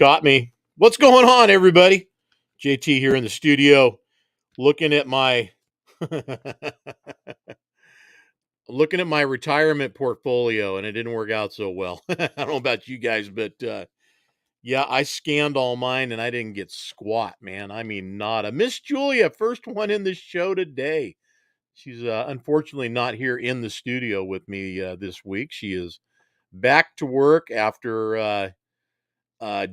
Got me. What's going on, everybody? JT here in the studio, looking at my looking at my retirement portfolio, and it didn't work out so well. I don't know about you guys, but yeah, I scanned all mine, and I didn't get squat, man. I mean, nada. Miss Julia, first one in the show today. She's unfortunately not here in the studio with me this week. She is back to work after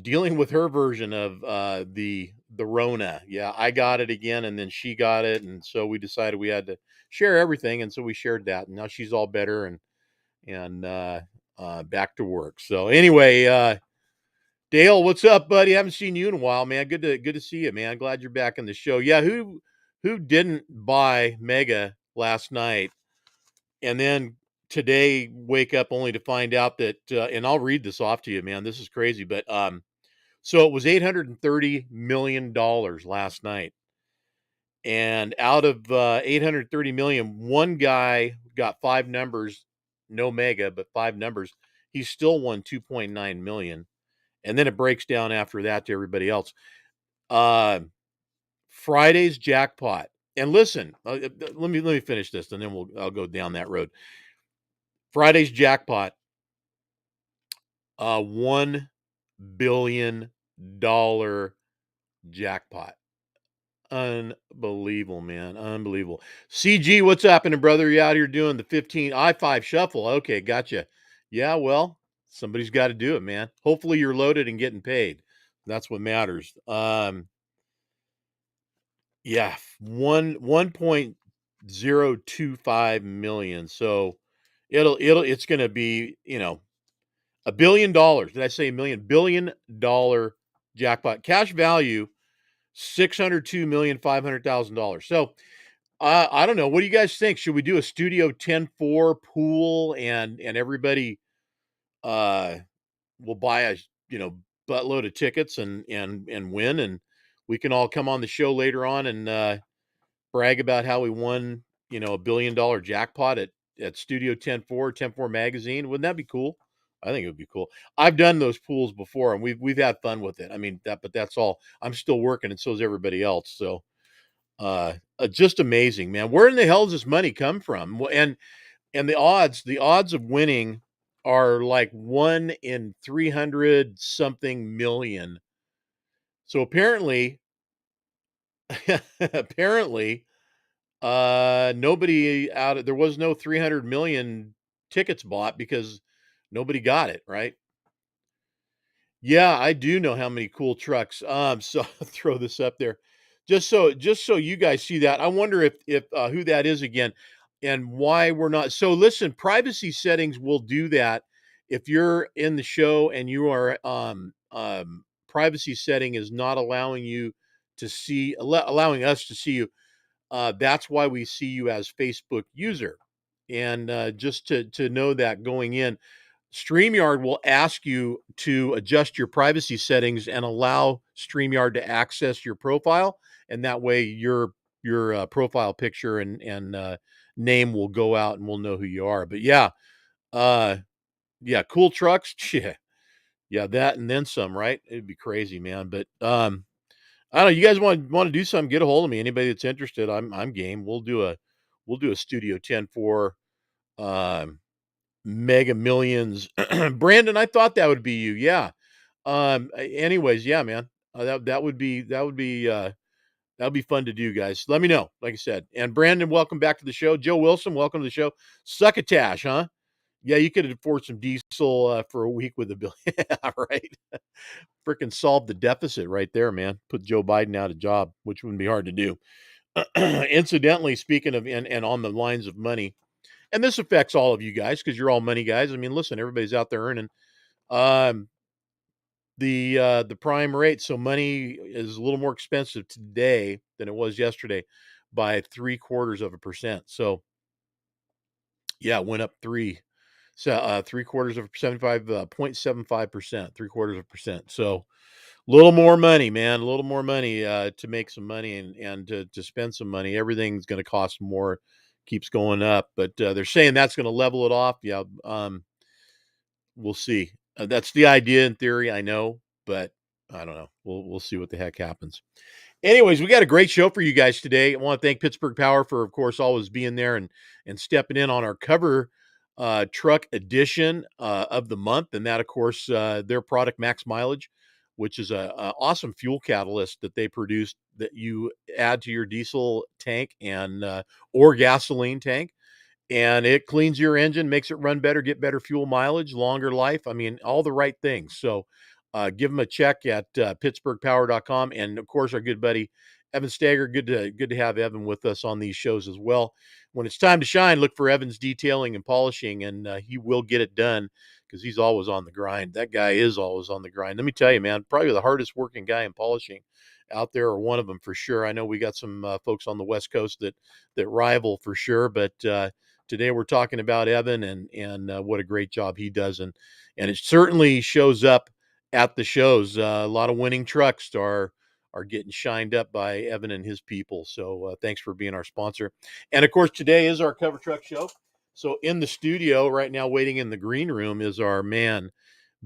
dealing with her version of the Rona. Yeah, I got it again, and then she got it, and so we decided we had to share everything, and so we shared that. And now she's all better and back to work. So anyway, Dale, what's up, buddy? Haven't seen you in a while, man. Good to see you, man. Glad you're back in the show. Yeah, who didn't buy Mega last night, and then today wake up only to find out that and I'll read this off to you, man. This is crazy, but so it was $830 million last night. And out of 830 million, one guy got five numbers, no mega, but five numbers. He still won 2.9 million. And then it breaks down after that to everybody else. Friday's jackpot. And listen, let me finish this, and then I'll go down that road. Friday's jackpot, $1 billion jackpot. Unbelievable, man. Unbelievable. CG, what's happening, brother? You out here doing the 15 I5 shuffle. Okay, gotcha. Yeah, well, somebody's got to do it, man. Hopefully you're loaded and getting paid. That's what matters. Yeah, 1.025 million. So it's gonna be, $1 billion. Did I say a million? $1 billion jackpot. Cash value $602,500,000. So I don't know. What do you guys think? Should we do a Studio 10-4 pool and everybody will buy a buttload of tickets and win, and we can all come on the show later on and brag about how we won $1 billion jackpot at Studio 10-4 magazine. Wouldn't that be cool? I think it would be cool. I've done those pools before, and we've had fun with it. I mean, but that's all. I'm still working, and so is everybody else. So, just amazing, man. Where in the hell does this money come from? And the odds of winning are like 1 in 300 something million. So apparently, apparently, nobody there was no 300 million tickets bought because nobody got it, right? Yeah, I do know how many cool trucks. So I'll throw this up there, just so you guys see that. I wonder if who that is again, and why we're not. So listen, privacy settings will do that if you're in the show and you are privacy setting is not allowing you to see, allowing us to see you. That's why we see you as Facebook user, and just to know that going in. StreamYard will ask you to adjust your privacy settings and allow StreamYard to access your profile, and that way your profile picture and name will go out, and we'll know who you are. But uh, yeah, cool trucks, yeah, that and then some, right? It'd be crazy, man. But I don't know. You guys want to do something? Get a hold of me. Anybody that's interested, I'm game. We'll do a Studio 10-4 um Mega Millions. Brandon, I thought that would be you. Yeah. Anyways, yeah, man. That would be fun to do, guys. Let me know. Like I said. And Brandon, welcome back to the show. Joe Wilson, welcome to the show. Succotash, huh? Yeah, you could afford some diesel for a week with a bill. Yeah, right. Freaking solve the deficit right there, man. Put Joe Biden out of job, which wouldn't be hard to do. Incidentally, speaking of and on the lines of money, and this affects all of you guys because you're all money guys. I mean, listen, everybody's out there earning um, the prime rate. So money is a little more expensive today than it was yesterday by 0.75%. So yeah, it went up three quarters of 0.75%, 0.75%. So a little more money, man, a little more money to make some money and to spend some money. Everything's going to cost more, keeps going up, but they're saying that's going to level it off. Yeah, we'll see. That's the idea in theory, I know, but I don't know. We'll see what the heck happens. Anyways, we got a great show for you guys today. I want to thank Pittsburgh Power for, of course, always being there and stepping in on our cover truck edition of the month, and that, of course, their product Max Mileage, which is a awesome fuel catalyst that they produce that you add to your diesel tank and or gasoline tank, and it cleans your engine, makes it run better, get better fuel mileage, longer life. I mean, all the right things. So give them a check at pittsburghpower.com. And of course, our good buddy Evan Stager. Good to have Evan with us on these shows as well. When it's time to shine, look for Evan's detailing and polishing, and he will get it done because he's always on the grind. That guy is always on the grind. Let me tell you, man, probably the hardest working guy in polishing out there, or one of them for sure. I know we got some folks on the West Coast that rival for sure, but today we're talking about Evan and what a great job he does, and it certainly shows up at the shows. A lot of winning trucks are getting shined up by Evan and his people. So thanks for being our sponsor. And of course, today is our cover truck show. So in the studio right now, waiting in the green room, is our man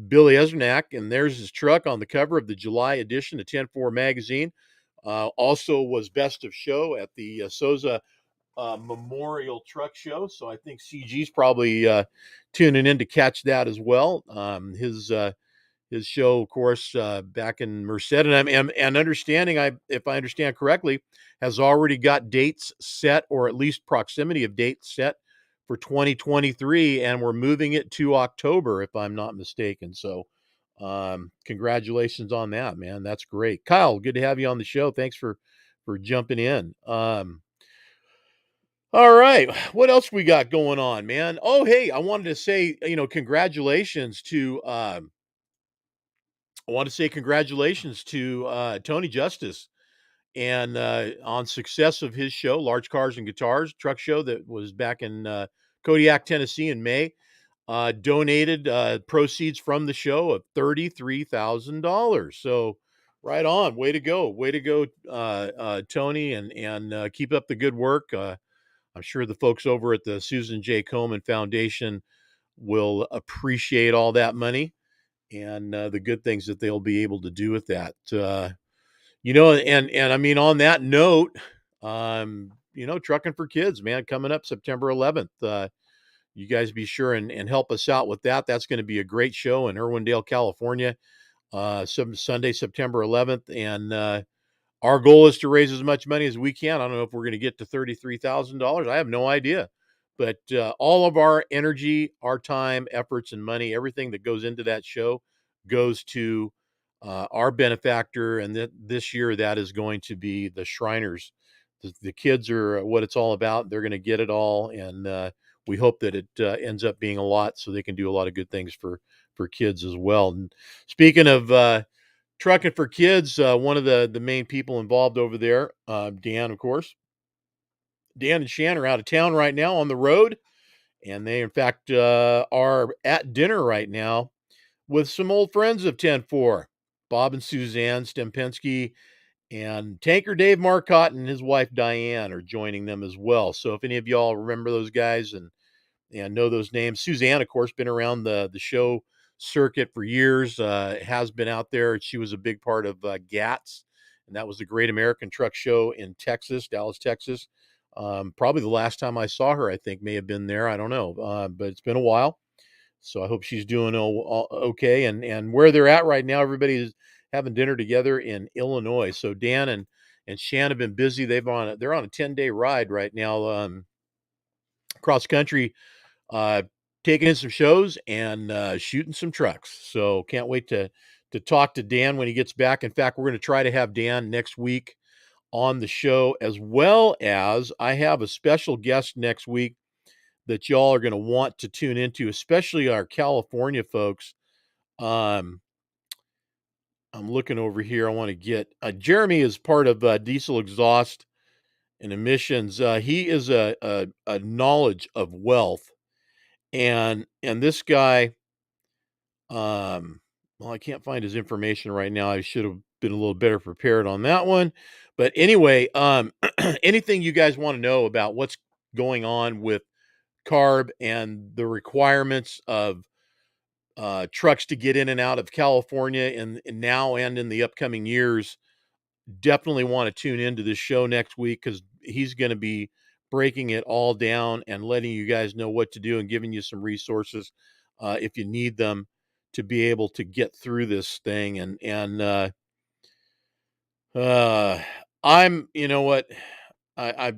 Billy Ezernack, and there's his truck on the cover of the July edition of 10-4 magazine. Also was best of show at the Souza Memorial Truck Show. So I think CG's probably tuning in to catch that as well. His show, of course, back in Merced, and understanding, if I understand correctly, has already got dates set, or at least proximity of dates set for 2023, and we're moving it to October, if I'm not mistaken. So, congratulations on that, man. That's great, Kyle. Good to have you on the show. Thanks for jumping in. All right. What else we got going on, man? Oh, hey, I wanted to say, congratulations to Tony Justice and on success of his show, Large Cars and Guitars truck show that was back in Kodiak, Tennessee in May. Donated proceeds from the show of $33,000. So right on, way to go, Tony, and keep up the good work. I'm sure the folks over at the Susan J. Komen Foundation will appreciate all that money and the good things that they'll be able to do with that. And I mean, on that note, Truckin For Kids, man, coming up September 11th. You guys be sure and help us out with that. That's going to be a great show in Irwindale, California, some Sunday, September 11th, and our goal is to raise as much money as we can. I don't know if we're going to get to $33,000. I have no idea. But all of our energy, our time, efforts, and money, everything that goes into that show goes to our benefactor. And this year, that is going to be the Shriners. The kids are what it's all about. They're going to get it all. And we hope that it ends up being a lot so they can do a lot of good things for kids as well. And speaking of Truckin For Kids, one of the main people involved over there, Dan, of course. Dan and Shan are out of town right now on the road, and they, in fact, are at dinner right now with some old friends of 10-4, Bob and Suzanne Stempensky, and Tanker Dave Marcotte and his wife Diane are joining them as well. So if any of y'all remember those guys and know those names. Suzanne, of course, been around the show circuit for years, has been out there. She was a big part of GATS, and that was the Great American Truck Show in Texas, Dallas, Texas. Probably the last time I saw her, I think, may have been there. I don't know, but it's been a while. So I hope she's doing okay. And where they're at right now, everybody is having dinner together in Illinois. So Dan and Shan have been busy. They're on a 10-day ride right now, cross country, uh, taking in some shows and shooting some trucks. So can't wait to talk to Dan when he gets back. In fact, we're going to try to have Dan next week on the show, as well as I have a special guest next week that y'all are going to want to tune into, especially our California folks. Um, I'm looking over here. I want to get Jeremy is part of Diesel Exhaust and Emissions. He is a knowledge of wealth, and this guy, well, I can't find his information right now. I should have been a little better prepared on that one. But anyway, anything you guys want to know about what's going on with CARB and the requirements of trucks to get in and out of California and now and in the upcoming years, definitely want to tune into this show next week because he's going to be breaking it all down and letting you guys know what to do and giving you some resources if you need them to be able to get through this thing. Uh, I'm, you know what, I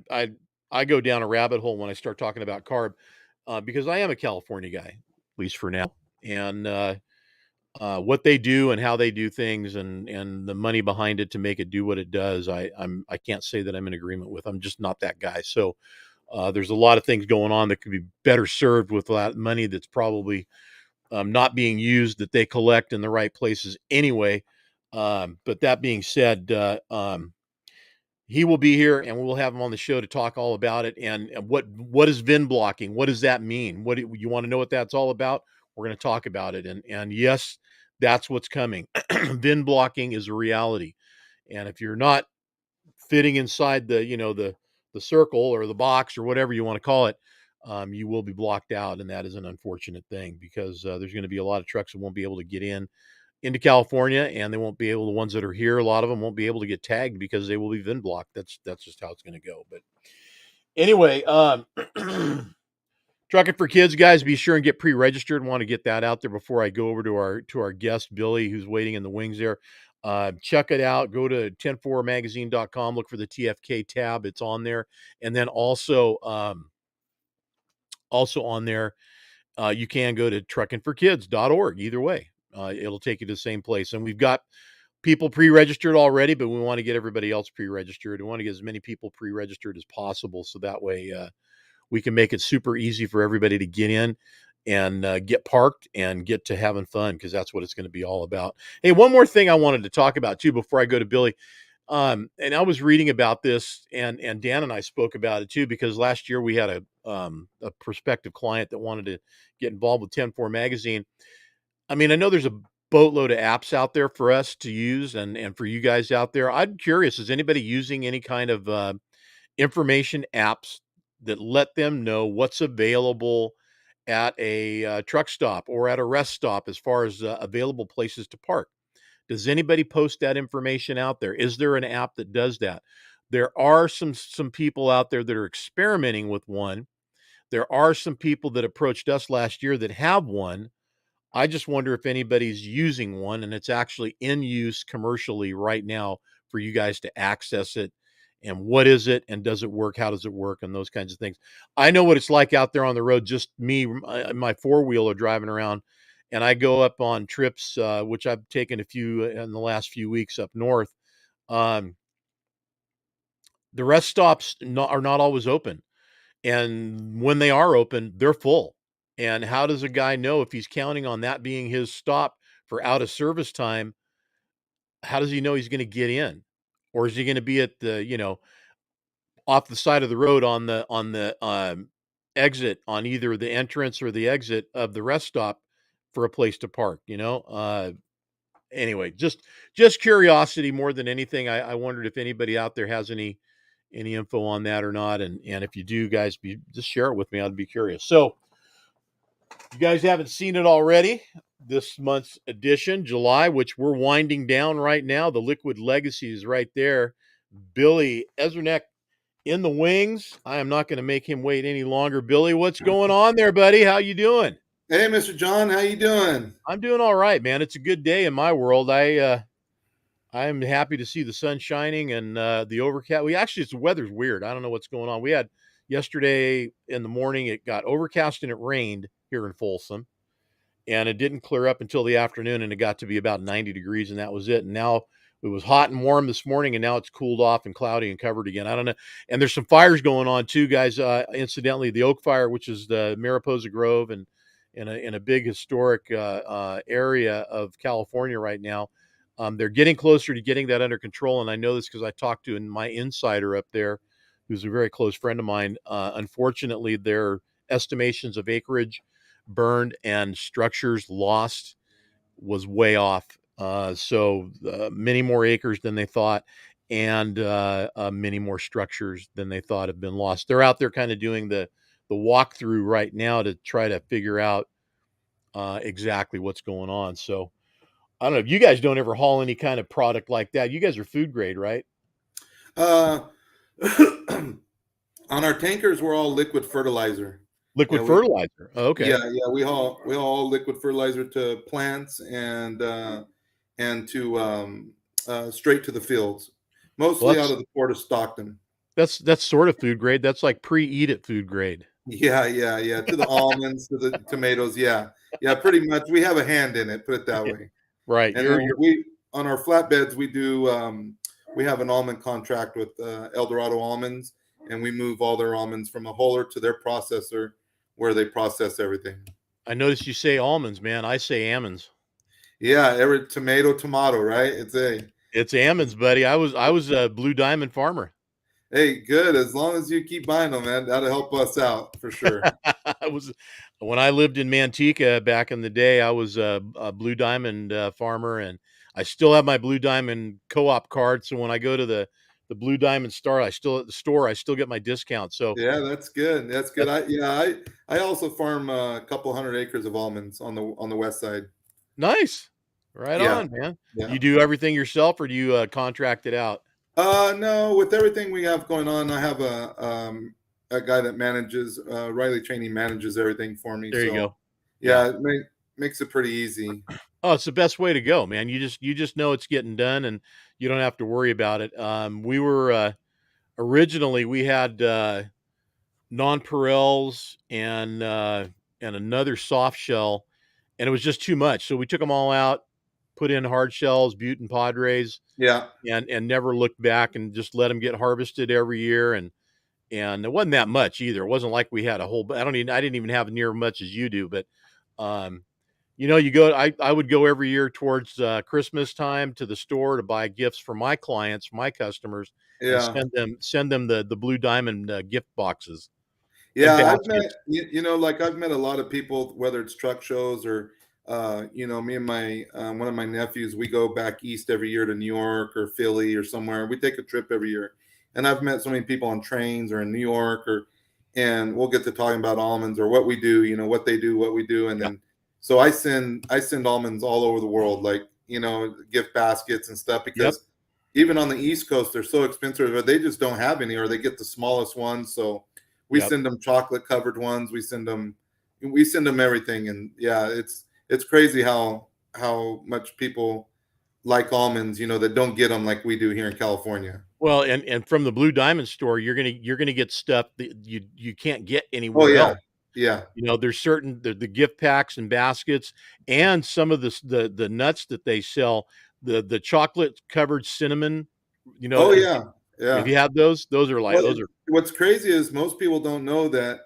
go down a rabbit hole when I start talking about carb because I am a California guy, at least for now, and what they do and how they do things and the money behind it to make it do what it does, I can't say that I'm in agreement with. I'm just not that guy. So there's a lot of things going on that could be better served with that money that's probably not being used that they collect in the right places anyway. But that being said, he will be here and we'll have him on the show to talk all about it and what is VIN blocking? What does that mean? What you want to know what that's all about? We're going to talk about it. And yes, that's what's coming. VIN blocking is a reality. And if you're not fitting inside the, the circle or the box or whatever you want to call it, you will be blocked out. And that is an unfortunate thing because there's going to be a lot of trucks that won't be able to get into California, and they won't be able. The ones that are here, a lot of them won't be able to get tagged because they will be VIN blocked. That's just how it's going to go. But anyway, Truckin For Kids, guys, be sure and get pre-registered. Want to get that out there before I go over to our guest Billy, who's waiting in the wings there. Check it out. Go to 10-4magazine.com. Look for the TFK tab. It's on there, and then also on there, you can go to truckinforkids.org. Either way, it'll take you to the same place. And we've got people pre-registered already, but we want to get everybody else pre-registered. We want to get as many people pre-registered as possible, so that way we can make it super easy for everybody to get in and get parked and get to having fun because that's what it's going to be all about. Hey, one more thing I wanted to talk about too before I go to Billy. And I was reading about this, and Dan and I spoke about it too because last year we had a prospective client that wanted to get involved with 10-4 magazine. I mean, I know there's a boatload of apps out there for us to use and for you guys out there. I'm curious, is anybody using any kind of information apps that let them know what's available at a truck stop or at a rest stop as far as available places to park? Does anybody post that information out there? Is there an app that does that? There are some people out there that are experimenting with one. There are some people that approached us last year that have one. I just wonder if anybody's using one and it's actually in use commercially right now for you guys to access it. And what is it? And does it work? How does it work? And those kinds of things. I know what it's like out there on the road. Just me, my four-wheeler driving around, and I go up on trips, which I've taken a few in the last few weeks up north. Um, the rest stops are not always open. And when they are open, they're full. And how does a guy know if he's counting on that being his stop for out of service time? How does he know he's going to get in? Or is he going to be at the, off the side of the road on the exit on either the entrance or the exit of the rest stop for a place to park, anyway, just curiosity more than anything. I wondered if anybody out there has any info on that or not. And if you do, guys, just share it with me. I'd be curious. So you guys haven't seen it already. This month's edition, July, which we're winding down right now. The Liquid Legacy is right there. Billy Ezernack in the wings. I am not going to make him wait any longer. Billy, what's going on there, buddy? How you doing? Hey, Mr. John, how you doing? I'm doing all right, man. It's a good day in my world. I'm happy to see the sun shining and the overcast. The weather's weird. I don't know what's going on. We had yesterday in the morning, it got overcast and it rained here in Folsom, and it didn't clear up until the afternoon, and it got to be about 90 degrees, and that was it. And now it was hot and warm this morning, and now it's cooled off and cloudy and covered again. I don't know. And there's some fires going on too, guys. Incidentally, the Oak Fire, which is the Mariposa Grove, and in a big historic area of California right now. They're getting closer to getting that under control, and I know this because I talked to my insider up there, who's a very close friend of mine. Unfortunately, their estimations of acreage burned and structures lost was way off. So many more acres than they thought, and many more structures than they thought have been lost. They're out there kind of doing the walkthrough right now to try to figure out exactly what's going on. So I don't know if you guys don't ever haul any kind of product like that. You guys are food grade, right? Uh, on our tankers, we're all liquid fertilizer. Yeah, Liquid fertilizer. Oh, okay. we haul liquid fertilizer to plants and to straight to the fields, Well, mostly out of the port of Stockton. that's sort of food grade. That's like pre-eat it food grade. Yeah. To the almonds, to the tomatoes. Yeah. Pretty much, we have a hand in it. Put it that way. Right. And then we on our flatbeds we do we have an almond contract with Eldorado Almonds, and we move all their almonds from a huller to their processor where they process everything. I noticed you say almonds, man. I say almonds. Yeah, every tomato, right? It's almonds, buddy. I was a Blue Diamond farmer. Hey, good. As long as you keep buying them, man, that'll help us out for sure. I was when I lived in Manteca back in the day. I was a Blue Diamond farmer, and I still have my Blue Diamond co-op card. So when I go to the Blue Diamond store, I still get my discount. So Yeah, that's good. That's good. that's I also farm a couple hundred acres of almonds on the west side. nice. Right Yeah, on, man. yeah. You do everything yourself, or do you contract it out? No, with everything we have going on, I have a guy that manages Riley Cheney manages everything for me. There you So go. Yeah. yeah, makes it pretty easy. Oh, it's the best way to go, man. You just know it's getting done, and you don't have to worry about it. We were originally we had nonpareils and another soft shell, and it was just too much. So we took them all out, put in hard shells, Butte and Padres, Yeah, and never looked back, and just let them get harvested every year. And it wasn't that much either. It wasn't like we had a whole. I didn't even have near much as you do, but um, you go. I would go every year towards Christmas time to the store to buy gifts for my clients, my customers, and yeah. send them the Blue Diamond gift boxes and Yeah, I've met baskets. like I've met a lot of people, whether it's truck shows or me and my one of my nephews, we go back east every year to New York or Philly or somewhere. We take a trip every year, and I've met so many people on trains or in New York, and we'll get to talking about almonds or what we do, what they do, what we do, and Yeah. then so I send almonds all over the world, like gift baskets and stuff, Yep. because even on the East Coast they're so expensive, but they just don't have any, or they get the smallest ones, so we Yep. send them chocolate covered ones. We send them everything, and yeah, it's crazy how much people like almonds, that don't get them like we do here in California. Well, and from the Blue Diamond store, you're gonna get stuff that you can't get Oh anywhere yeah, else. yeah, There's certain the gift packs and baskets, and some of the nuts that they sell, the chocolate covered cinnamon. oh yeah, If yeah. you have those, Well, those are what's crazy is most people don't know that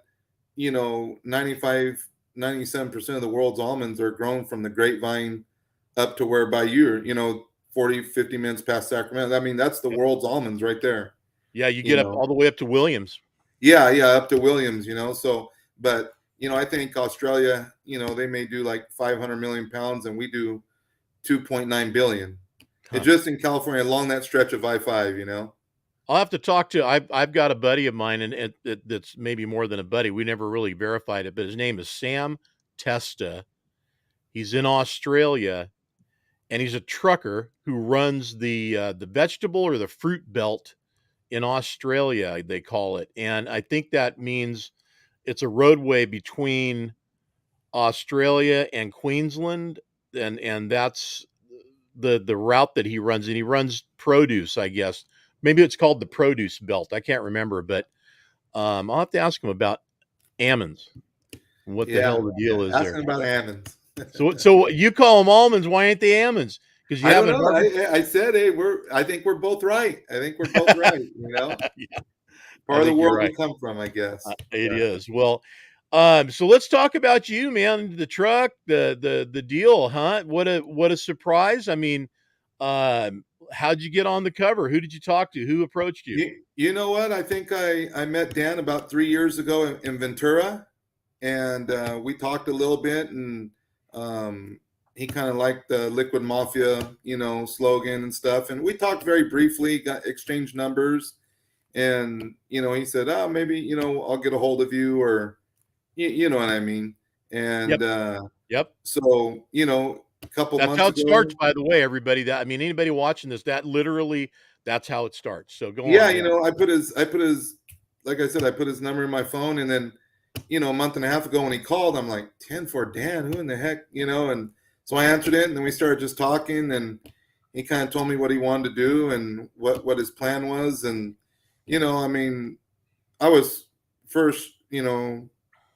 95, 97% of the world's almonds are grown from the grapevine up to where by you, 40, 50 minutes past Sacramento. I mean, that's the yep. world's almonds right there. Yeah, you You get up know, all the way up to Williams. Yeah, up to Williams, So, but I think Australia, they may do like 500 million pounds, and we do 2.9 billion. It's Huh. just in California along that stretch of I-5. I'll have to talk to. I've got a buddy of mine, and that's maybe more than a buddy. We never really verified it, but his name is Sam Testa. He's in Australia, and he's a trucker who runs the vegetable or the fruit belt in Australia. They call it, and I think that means it's a roadway between Australia and Queensland, and that's the route that he runs, and he runs produce, I guess. Maybe it's called the produce belt. I can't remember, but I'll have to ask him about almonds and what the Yeah, hell the yeah. deal is there. Asking about almonds. So you call them almonds? Why ain't they almonds? Because you I don't haven't know. harvested. I said, hey, I think we're both right. I think we're both right. Yeah, I Part of the think you're world we right. come from, I guess. It Yeah. is. Well, so let's talk about you, man. The truck, the deal, huh? What a surprise. I mean, how'd you get on the cover? Who did you talk to? Who approached you? You know what? I think I met Dan about 3 years ago in Ventura, and we talked a little bit, and he kind of liked the Liquid Mafia, slogan and stuff. And we talked very briefly, got exchanged numbers, and he said, maybe I'll get a hold of you, or you know what I mean. Yep. And Yep. So, a couple That's how months it starts, ago, by the way, everybody. That I mean, anybody watching this, that literally, that's how it starts. So go yeah, on. Yeah. like I said, I put his number in my phone, and then, a month and a half ago when he called, I'm like, 10 for Dan, who in the heck, and so I answered it, and then we started just talking, and he kind of told me what he wanted to do and what his plan was, and, I mean, I was first,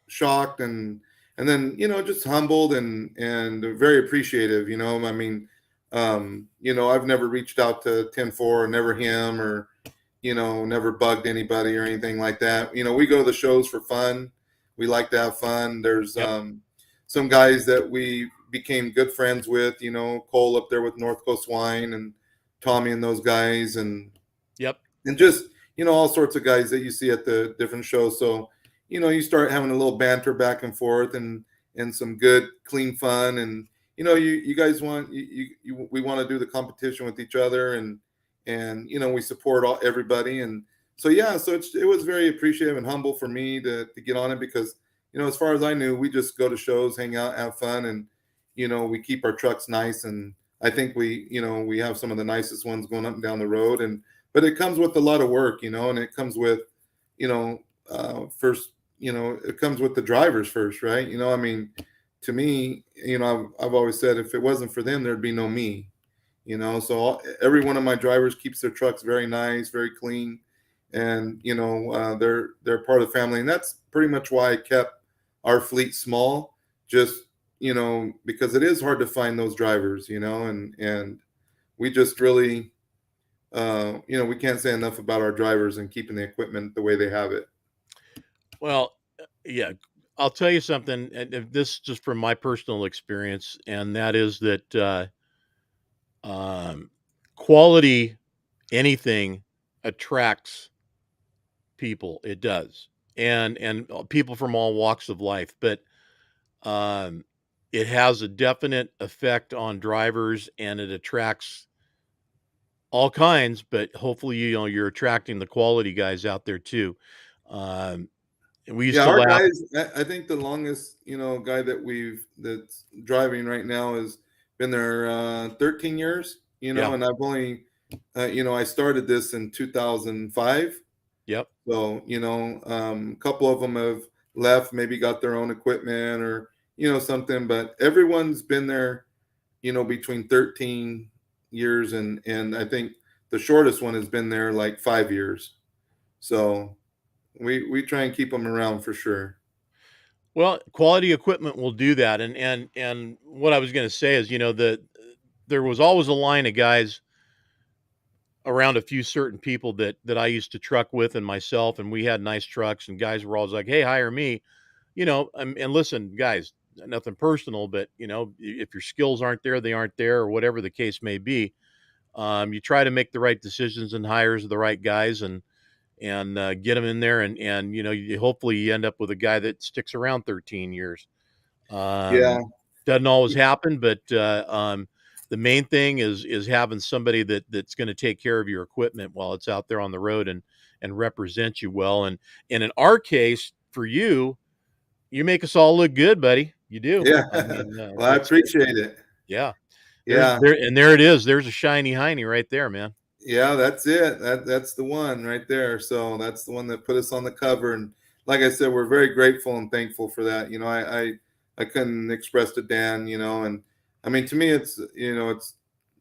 shocked, and then, just humbled and very appreciative. I mean, I've never reached out to 10-4, never him, or never bugged anybody or anything like that. We go to the shows for fun. We like to have fun. There's Yep. some guys that we became good friends with, Cole up there with North Coast Wine, and Tommy and those guys, Yep. and just, all sorts of guys that you see at the different shows. So, you start having a little banter back and forth, and some good clean fun, and you guys want we want to do the competition with each other, and we support everybody, and so yeah, so it was very appreciative and humble for me to get on it, because as far as I knew, we just go to shows, hang out, have fun, and we keep our trucks nice, and I think we have some of the nicest ones going up and down the road, and but it comes with a lot of work, and it comes with, first, it comes with the drivers first, right? I mean, to me, I've always said, if it wasn't for them, there'd be no me. So every one of my drivers keeps their trucks very nice, very clean, and they're part of the family, and that's pretty much why I kept our fleet small, just because it is hard to find those drivers, and we just really we can't say enough about our drivers and keeping the equipment the way they have it. Well, yeah, I'll tell you something, and this is just from my personal experience, and that is that um, quality anything attracts people. It does, and people from all walks of life. But um, it has a definite effect on drivers, and it attracts all kinds. But hopefully, you're attracting the quality guys out there too. Um, and we used Yeah, to our laugh. guys. I think the longest guy that's driving right now has been there 13 years. Yeah. And I've only I started this in 2005. Yep. So, a couple of them have left, maybe got their own equipment, or, something, but everyone's been there, between 13 years, and I think the shortest one has been there like 5 years. So we try and keep them around for sure. Well, quality equipment will do that, and what I was gonna say is, there was always a line of guys around a few certain people that I used to truck with and myself, and we had nice trucks, and guys were always like, "Hey, hire me." And listen, guys, nothing personal, but, if your skills aren't there, they aren't there, or whatever the case may be. You try to make the right decisions and hires the right guys, and get them in there, and hopefully you end up with a guy that sticks around 13 years. Yeah. Doesn't always happen, but the main thing is having somebody that's going to take care of your equipment while it's out there on the road, and represent you well. And in our case, for you, you make us all look good, buddy. You do. Yeah. I mean, Well, I it's appreciate it. yeah. There's Yeah. there and there it is. There's a shiny hiney right there, man. Yeah, that's it. That's the one right there. So that's the one that put us on the cover. And like I said, we're very grateful and thankful for that. I couldn't express to Dan, and I mean, to me, it's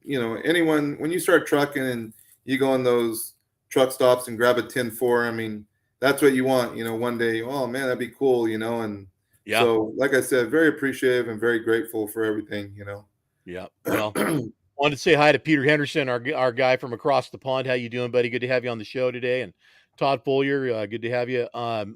anyone, when you start trucking and you go in those truck stops and grab a 10-4, I mean, that's what you want, one day. Oh man, that'd be cool, and Yeah. so like I said, very appreciative and very grateful for everything. Yeah. Well, wanted to say hi to Peter Henderson, our guy from across the pond. How you doing, buddy? Good to have you on the show today. And Todd Follier, good to have you.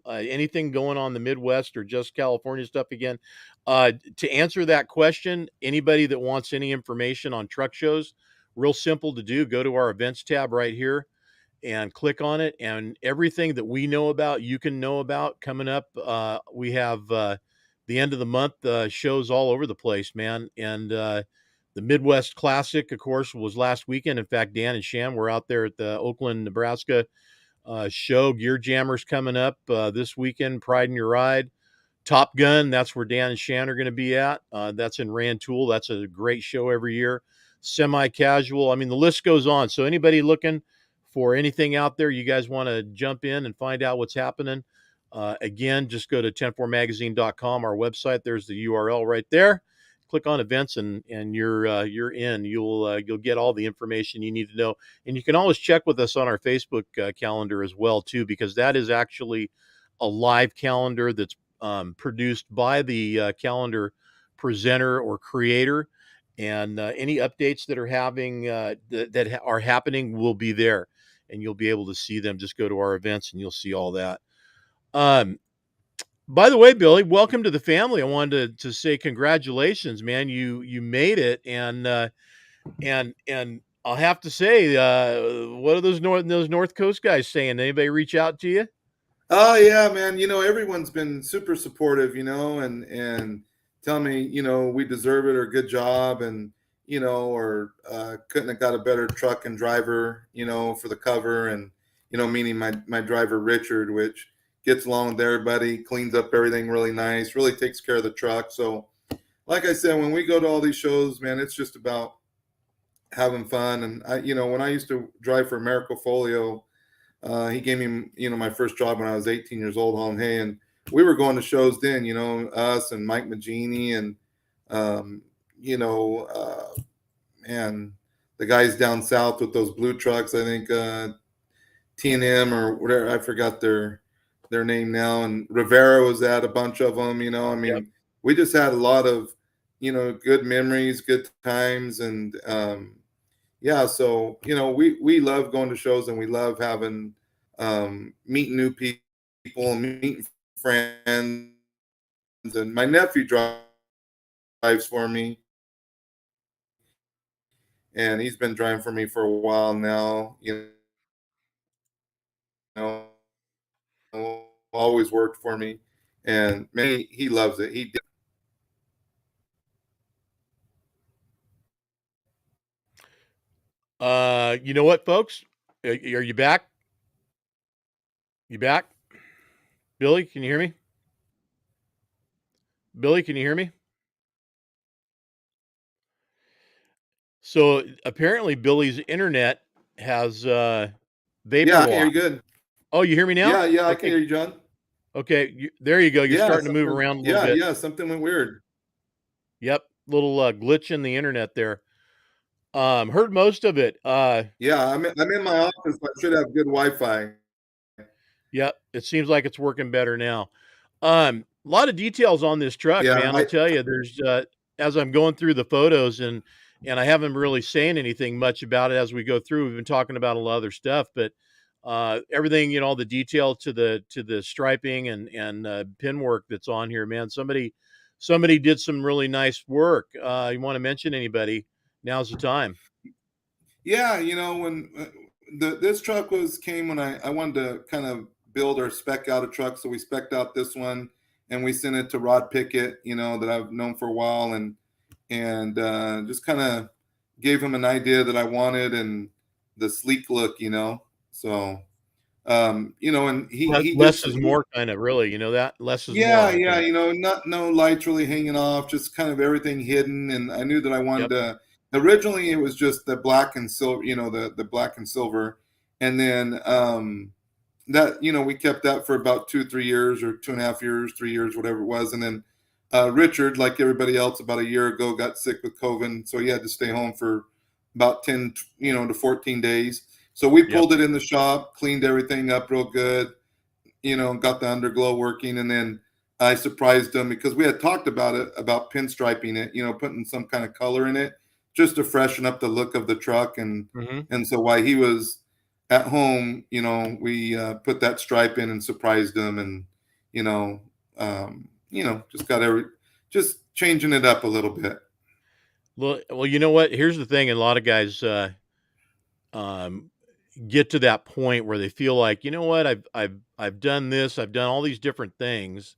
Anything going on in the Midwest or just California stuff again? To answer that question, anybody that wants any information on truck shows, real simple to do. Go to our events tab right here and click on it, and everything that we know about, you can know about coming up. We have the end of the month shows all over the place, man. And the Midwest Classic, of course, was last weekend. In fact, Dan and Sham were out there at the Oakland, Nebraska show. Gear Jammers coming up this weekend. Pride in Your Ride. Top Gun, that's where Dan and Shan are gonna be at. That's in Rantoul. That's a great show every year. Semi-casual, I mean, the list goes on. So anybody looking for anything out there, you guys wanna jump in and find out what's happening, again, just go to 10formagazine.com, our website. There's the URL right there. Click on events and you're in. You'll get all the information you need to know. And you can always check with us on our Facebook calendar as well too, because that is actually a live calendar that's produced by the calendar presenter or creator, and any updates that are are happening will be there, and you'll be able to see them. Just go to our events, and you'll see all that. Um, by the way, Billy, welcome to the family. I wanted to say congratulations, man. You made it, and I'll have to say, what are those North Coast guys saying? Anybody reach out to you? Oh yeah, man. Everyone's been super supportive, and tell me, we deserve it or good job, and or couldn't have got a better truck and driver, for the cover, and meaning my driver Richard, which gets along with everybody, cleans up everything really nice, really takes care of the truck. So, like I said, when we go to all these shows, man, it's just about having fun. And when I used to drive for America Folio, he gave me, my first job when I was 18 years old hauling hay, and we were going to shows then, us and Mike Magini and, um, you know, uh, and the guys down south with those blue trucks. I think T&M or whatever. I forgot their name now. And Rivera was at a bunch of them. I Yep. mean, we just had a lot of, good memories, good times, and yeah, so we love going to shows, and we love having meeting new people, meeting friends. And my nephew drives for me, and he's been driving for me for a while now. Know, always worked for me, and man, he loves it. He You know what, folks? Are you back? You back? Billy, can you hear me? Billy, can you hear me? So apparently Billy's internet has vapor Yeah, I can hear you lock. good. Oh, you hear me now? Yeah, yeah, I can Okay. hear you, John. Okay. There you go. You're Yeah, starting to move something. around a little Yeah, bit. yeah, something went weird. Yep. Little glitch in the internet there. Heard most of it. Yeah, I'm in my office. I should have good Wi-Fi. Yep. It seems like it's working better now. A lot of details on this truck, Yeah, man. I'll tell you, there's as I'm going through the photos and I haven't really saying anything much about it as we go through. We've been talking about a lot of other stuff, but everything, all the detail to the striping and pin work that's on here, man. Somebody did some really nice work. You want to mention anybody? Now's the time. yeah. When this truck came when I wanted to kind of build or spec out a truck, so we spec'd out this one and we sent it to Rod Pickett, that I've known for a while, and just kind of gave him an idea that I wanted and the sleek look, So and he did Less some. is more, kind of, really. You know that less is more, Yeah, I yeah, think. not no lights really hanging off, just kind of everything hidden. And I knew that I wanted Yep. to. Originally, it was just the black and silver, the black and silver, and then that we kept that for about 2 3 years or 2.5 years, 3 years, whatever it was. And then Richard, like everybody else, about a year ago, got sick with COVID, so he had to stay home for about 10, to 14 days. So we Yep. pulled it in the shop, cleaned everything up real good, got the underglow working. And then I surprised him because we had talked about it, about pinstriping it, putting some kind of color in it just to freshen up the look of the truck. And Hmm. so while he was at home, we put that stripe in and surprised him, and just just changing it up a little bit. Well, you know what? Here's the thing, and a lot of guys um, get to that point where they feel like, you know what, I've done this, I've done all these different things,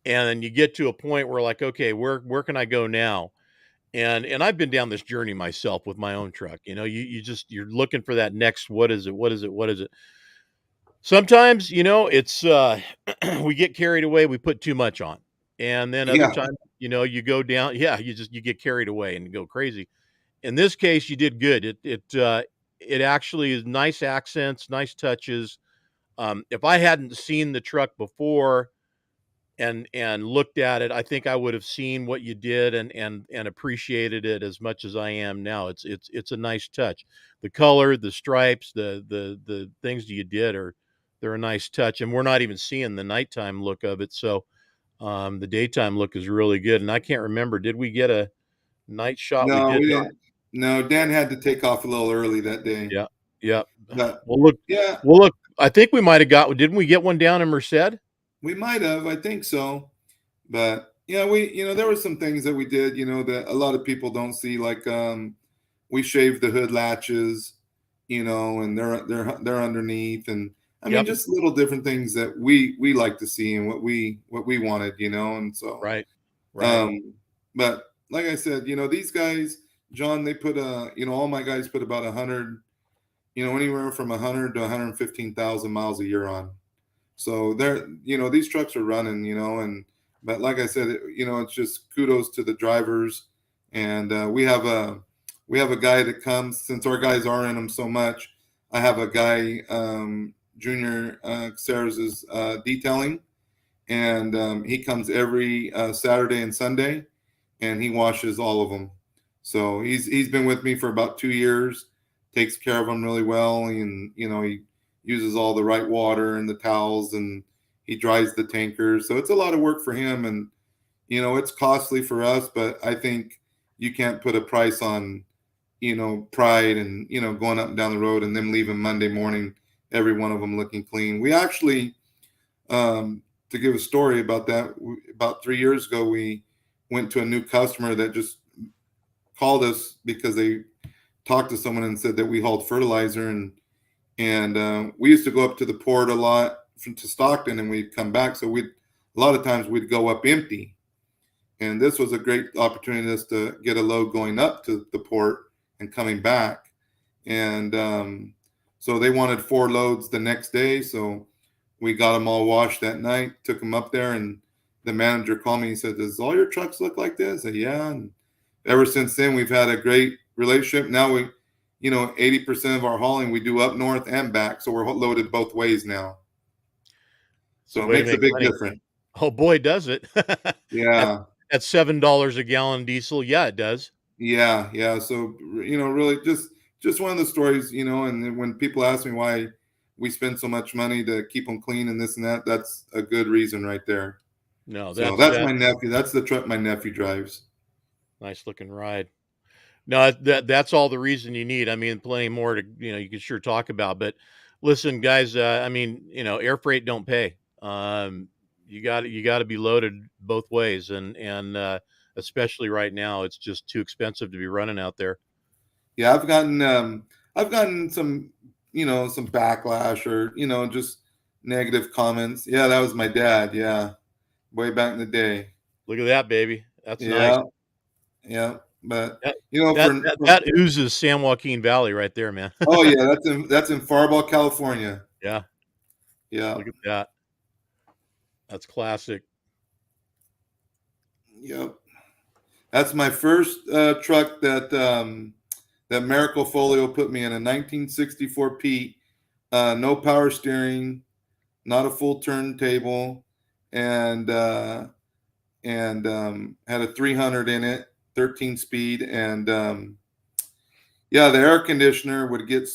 and then you get to a point where like, okay, where can I go now? And I've been down this journey myself with my own truck. You just you're looking for that next, what is it? What is it? What is it? Sometimes, it's, we get carried away, we put too much on, and then other Yeah. times, you go down yeah, you get carried away and go crazy. In this case, you did good. It actually is nice accents, nice touches. If I hadn't seen the truck before and looked at it, I think I would have seen what you did and appreciated it as much as I am now. It's a nice touch. The color, the stripes, the things that you did they're a nice touch, and we're not even seeing the nighttime look of it. So the daytime look is really good. And I can't remember, did we get a night shot? We No, did we not. didn't. No, Dan had to take off a little early that day. Yeah, yeah. But Well, look, yeah, I think we might have got. Didn't we get one down in Merced? we might have. I think so. But yeah, we there were some things that we did, that a lot of people don't see. Like we shaved the hood latches, and they're underneath, and I mean Yep. just little different things that we like to see and what we wanted, and so Right. Right. um but like I said, these guys, John, they put all my guys put about 100, anywhere from 100 to 115,000 miles a year on. So these trucks are running, and but like I said, it's just kudos to the drivers, and we have a guy that comes, since our guys are in them so much. I have a guy, Junior Ceres is detailing, and he comes every Saturday and Sunday, and he washes all of them. So he's been with me for about 2 years, takes care of them really well, and he uses all the right water and the towels, and he dries the tankers. So it's a lot of work for him, and it's costly for us, but I think you can't put a price on pride and going up and down the road and them leaving Monday morning, every one of them looking clean. We actually, to give a story about that, about 3 years ago, we went to a new customer that just called us because they talked to someone and said that we hauled fertilizer, and we used to go up to the port a lot to Stockton, and we'd come back. So a lot of times we'd go up empty, and this was a great opportunity for us to get a load going up to the port and coming back. And so they wanted 4 loads the next day, so we got them all washed that night, took them up there, and the manager called me and said, "Does all your trucks look like this?" I said, "Yeah." And ever since then, we've had a great relationship. Now 80% of our hauling we do up north and back, so we're loaded both ways now. It's a So it way to makes a make big money. difference. Oh boy, does it. At Yeah, at $7 a gallon diesel, yeah, it does. yeah, yeah. So really, just one of the stories, And then when people ask me why we spend so much money to keep them clean and this and that, that's a good reason right there. No, So that's that's my nephew. That's the truck my nephew drives. nice looking ride. No, that's all the reason you need. I mean, plenty more to you can sure talk about. But listen, guys, I mean, air freight don't pay. You got to be loaded both ways, and especially right now, it's just too expensive to be running out there. Yeah, I've gotten some backlash, or just negative comments. Yeah, that was my dad. Yeah, way back in the day. Look at that, baby. That's nice. Yeah, yeah. But That you know, that for, that, for that oozes San Joaquin Valley right there, man. oh yeah, that's in Faribault, California. Yeah, Yeah, look at that. That's classic. yep. That's my first truck that Miracle Folio put me in, a 1964 Pete, no power steering, not a full turntable, and had a 300 in it, 13 speed, and yeah, the air conditioner would get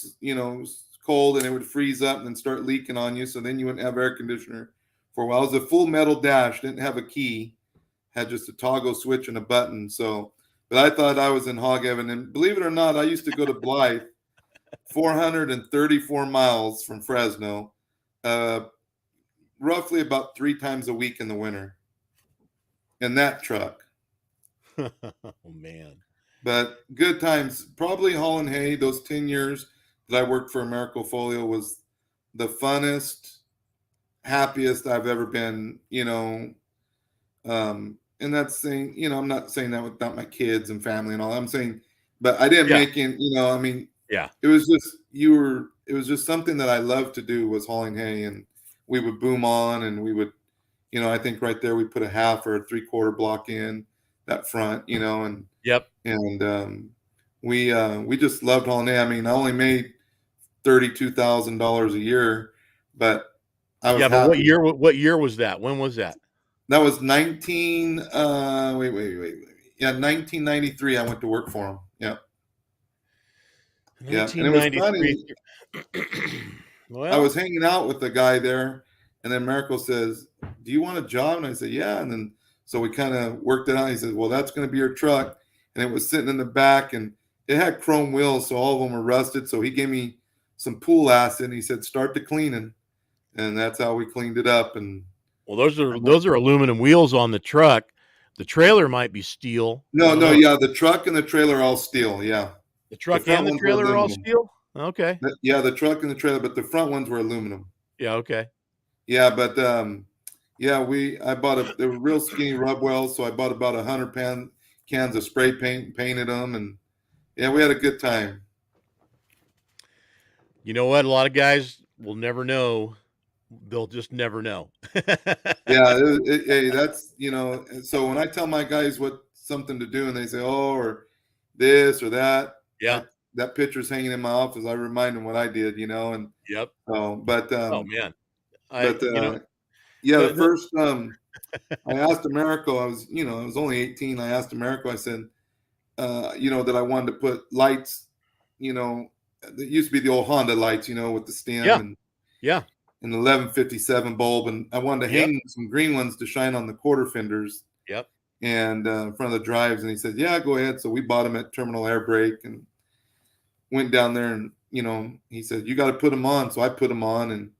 cold and it would freeze up and then start leaking on you. So then you wouldn't have air conditioner for a while. It was a full metal dash, didn't have a key, had just a toggle switch and a button. So, but I thought I was in hog heaven, and believe it or not, I used to go to Blythe, 434 miles from Fresno, uh, roughly about 3 times a week in the winter in that truck. Oh man. But good times. Probably hauling hay. Those 10 years that I worked for Miracle Folio was the funnest, happiest I've ever been. And that's saying, I'm not saying that without my kids and family and all. I'm saying, but I didn't Yeah, make it. I mean, Yeah. it was just it was just something that I loved to do, was hauling hay, and we would boom on, and we would, I think right there we put a half or a 3/4 block in that front, Yep. and we just loved hauling hay. I mean, I only made $32,000 a year, but I was Yeah, but what happy. year what year was that? When was that? That was yeah, 1993. I went to work for him. Yeah, yeah, and it was 1993. funny. I Well, was hanging out with the guy there, and then Miracle says, "Do you want a job?" And I said, "Yeah." And then so we kind of worked it out. He says, "Well, that's going to be your truck," and it was sitting in the back, and it had chrome wheels, so all of them were rusted. So he gave me some pool acid, and he said, "Start the cleaning," and that's how we cleaned it up. And well, I went, those are aluminum wheels on the truck. The trailer might be steel. I no, don't no, know. yeah, the truck and the trailer are all steel. Yeah, The the truck front and the ones were trailer are all aluminum. steel? Okay. Yeah, the truck and the trailer, but the front ones were aluminum. Yeah, okay. Yeah, but yeah, I bought they were real skinny rub wells, so I bought about 100 cans of spray paint, painted them, and yeah, we had a good time. You know what? A lot of guys will never know. They'll just never know. Yeah, hey, that's so when I tell my guys what something to do, and they say, "Oh," or this or that, Yeah. I that picture's hanging in my office. I remind them what I did, and Yep. so, Oh, man. but yeah, the the the first I asked Americo, I was only 18. I asked Americo, I said, that I wanted to put lights, you know, that used to be the old Honda lights, with the stem yeah. and Yeah. an 1157 bulb, and I wanted to Yep. hang some green ones to shine on the quarter fenders Yep. and in front of the drives. And he said, "Yeah, go ahead." So we bought them at Terminal Air Brake and went down there, and he said, "You got to put them on." So I put them on and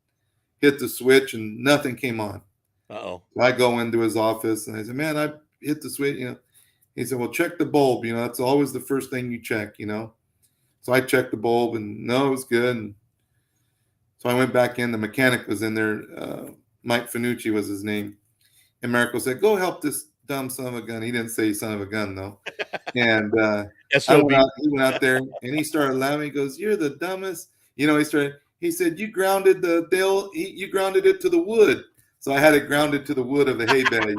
hit the switch, and nothing came on. Uh-oh. So I go into his office and I said, "Man, I hit the switch." He said, "Well, check the bulb. That's always the first thing you check." So I checked the bulb, and no, it was good. And so I went back in. The mechanic was in there. Mike Finucci was his name. And Miracle said, "Go help this dumb son of a gun." He didn't say son of a gun, though. And I went SOB. out. He went out there, and he started laughing. He goes, "You're the dumbest." He said, "You grounded you grounded it to the wood." So I had it grounded to the wood of the hay bed.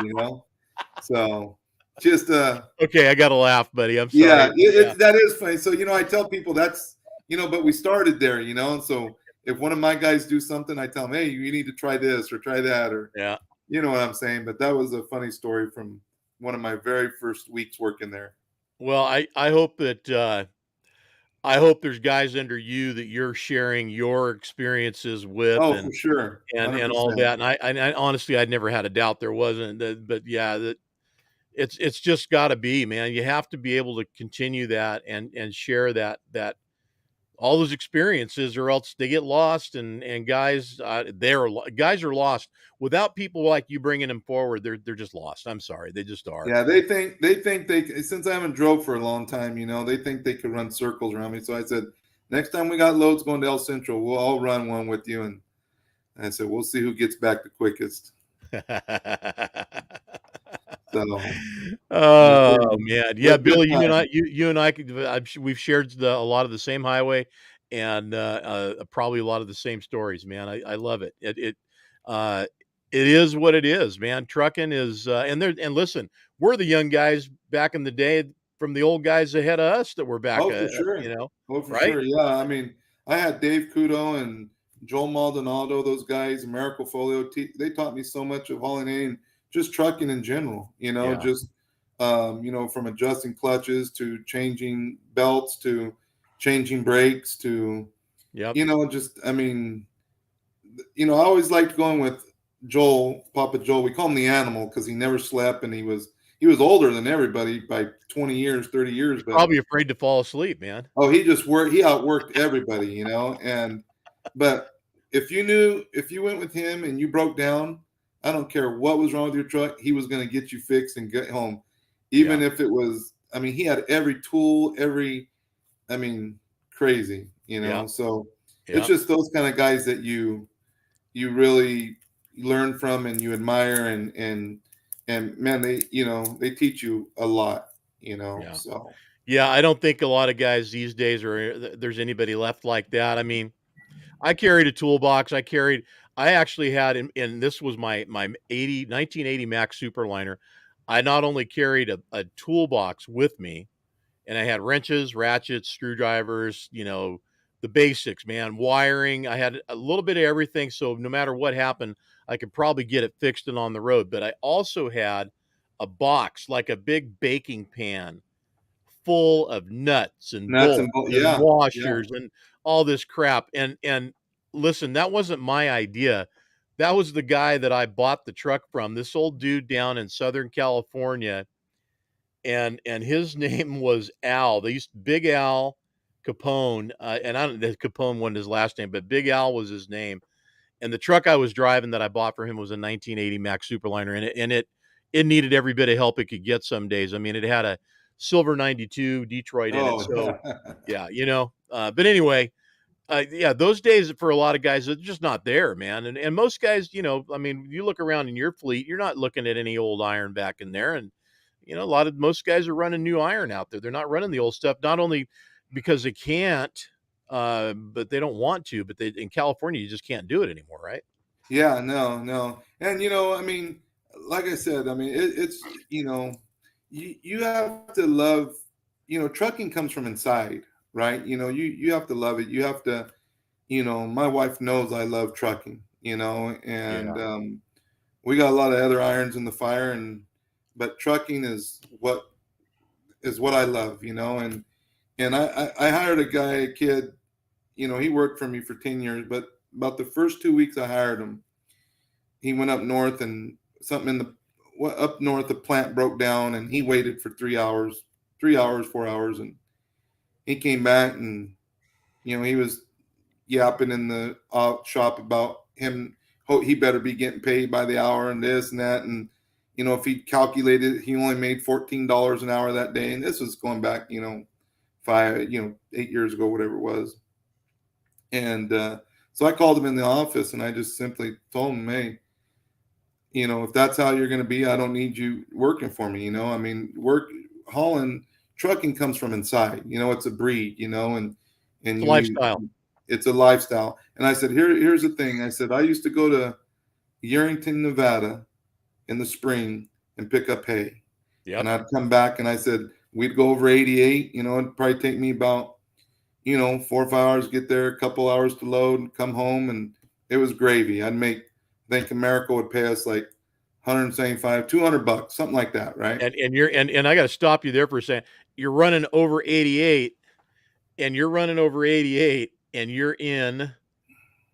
So just Okay, I gotta laugh, buddy. I'm yeah, sorry. Yeah. that is funny. So I tell people that's but we started there, and so if one of my guys do something, I tell them, "Hey, you need to try this or try that," or Yeah. you know what I'm saying. But that was a funny story from one of my very first weeks working there. Well, I hope that, I hope there's guys under you that you're sharing your experiences with Oh, and for sure, all 100%. that, and I honestly, I'd never had a doubt there wasn't, but yeah, that it's just gotta be, man. You have to be able to continue that and share that all those experiences or else they get lost and guys, guys are lost. Without people like you bringing them forward, they're just lost. I'm sorry. They just are. Yeah, they think since I haven't drove for a long time, they think they could run circles around me. So I said, next time we got loads going to El Central, we'll all run one with you. And I said, we'll see who gets back the quickest. So, but Oh, yeah, man. Yeah, good Billy, time. you and I could we've shared a lot of the same highway and, probably a lot of the same stories, man. I love it. Uh, it is what it is, man. Trucking is, and listen, we're the young guys back in the day from the old guys ahead of us that were back, Oh, for sure. Oh, for right? sure. Yeah. I mean, I had Dave Kudo and Joel Maldonado, those guys, Americo Folio. They taught me so much of hauling A and just trucking in general, Yeah. just, from adjusting clutches to changing belts to changing brakes to, Yep. just, I mean, I always liked going with Joel, Papa Joel. We call him the animal because he never slept and he was older than everybody by 20 years, 30 years, but Probably afraid to fall asleep, man. oh, he outworked everybody. And but if you went with him and you broke down, I don't care what was wrong with your truck, he was going to get you fixed and get home. Yeah. Even if it was, I mean, he had every tool, I mean, crazy, Yeah. So it's Yeah. just those kind of guys that you really learn from and you admire and man, they teach you a lot, Yeah. so Yeah, I don't think a lot of guys these days are there's anybody left like that. I mean, I carried a toolbox. I actually had and this was my 1980 Mac Superliner. I not only carried a toolbox with me, and I had wrenches, ratchets, screwdrivers, the basics, man, wiring. I had a little bit of everything, so no matter what happened, I could probably get it fixed and on the road. But I also had a box, like a big baking pan full of nuts and Nuts and bolts bolts. and Yeah, yeah. washers and all this crap. And listen, that wasn't my idea. That was the guy that I bought the truck from. This old dude down in Southern California, and his name was Al. They used Big Al Capone, and I don't Capone wasn't his last name, but Big Al was his name. And the truck I was driving that I bought for him was a 1980 Mac Superliner, and it needed every bit of help it could get some days. I mean, it had a silver 92 Detroit in it, Oh, so yeah. yeah, but anyway, yeah, those days for a lot of guys are just not there, man. And most guys, I mean, you look around in your fleet, you're not looking at any old iron back in there, and most guys are running new iron out there. They're not running the old stuff, not only because they can't, but they don't want to. But in California, you just can't do it anymore, right? Yeah, no, no. And I mean, like I said, I mean, it's you have to love, trucking comes from inside, right? You have to love it. You have to, my wife knows I love trucking, and Yeah. we got a lot of other irons in the fire, but trucking is what I love, and I hired a kid, he worked for me for 10 years, but about the first 2 weeks I hired him, he went up north and something in the up north the plant broke down and he waited for 3 hours, 3 hours, 4 hours, and he came back and he was yapping in the shop about him. He better be getting paid by the hour and this and that, and if he calculated, he only made $14 an hour that day, and this was going back 8 years ago, whatever it was. And so I called him in the office and I just simply told him, hey, if that's how you're going to be, I don't need you working for me. I mean, hauling, trucking comes from inside. It's a breed. And It's a you need, lifestyle. it's a lifestyle. And I said, here's the thing. I said, I used to go to Yerington, Nevada, in the spring and pick up hay, and Yep. I'd come back and I said we'd go over 88. It'd probably take me about 4 or 5 hours to get there, a couple hours to load, and come home, and it was gravy. I think America would pay us like 175, $200, something like that, right? And I got to stop you there for a second. You're running over 88, and you're running over 88, and you're in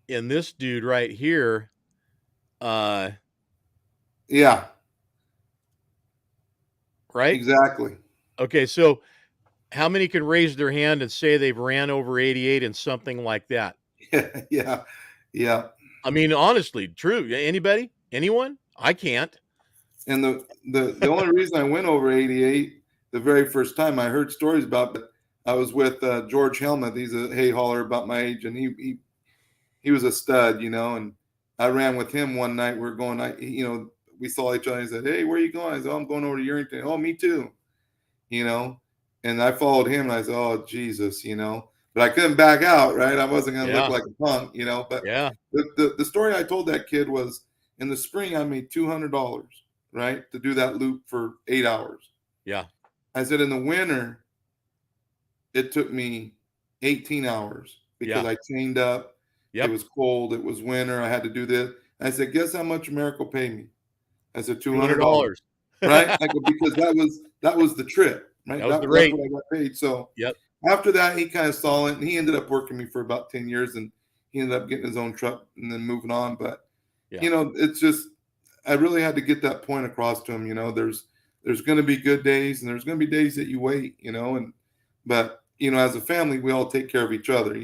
this dude right here. Uh, Yeah, right? exactly. Okay, so how many can raise their hand and say they've ran over 88 in something like that? Yeah, yeah, yeah. I mean, honestly, true. Anybody? Anyone? I can't. And the only reason I went over 88 the very first time, I heard stories about, but I was with George Helmuth. He's a hay hauler about my age, and he was a stud, and I ran with him one night. We're going, we saw each other. He said, "Hey, where are you going?" I said, "Oh, I'm going over to Urington." "Oh, me too," you know. And I followed him, and I said, "Oh, Jesus," But I couldn't back out, right? I wasn't going to look Yeah. like a punk, But Yeah. the story I told that kid was, in the spring I made $200, right, to do that loop for 8 hours. Yeah. I said in the winter it took me 18 hours because Yeah. I chained up. It Yep. was cold. It was winter. I had to do this. I said, guess how much America will pay me? I said, $200. $200. Right? I That go, because that was the trip, right? was the That's rate. what I got paid. So Yep. after that, he kind of saw it, and he ended up working me for about 10 years, and he ended up getting his own truck and then moving on. But Yeah. it's just, I really had to get that point across to him. There's going to be good days, and there's going to be days that you wait. But as a family, we all take care of each other.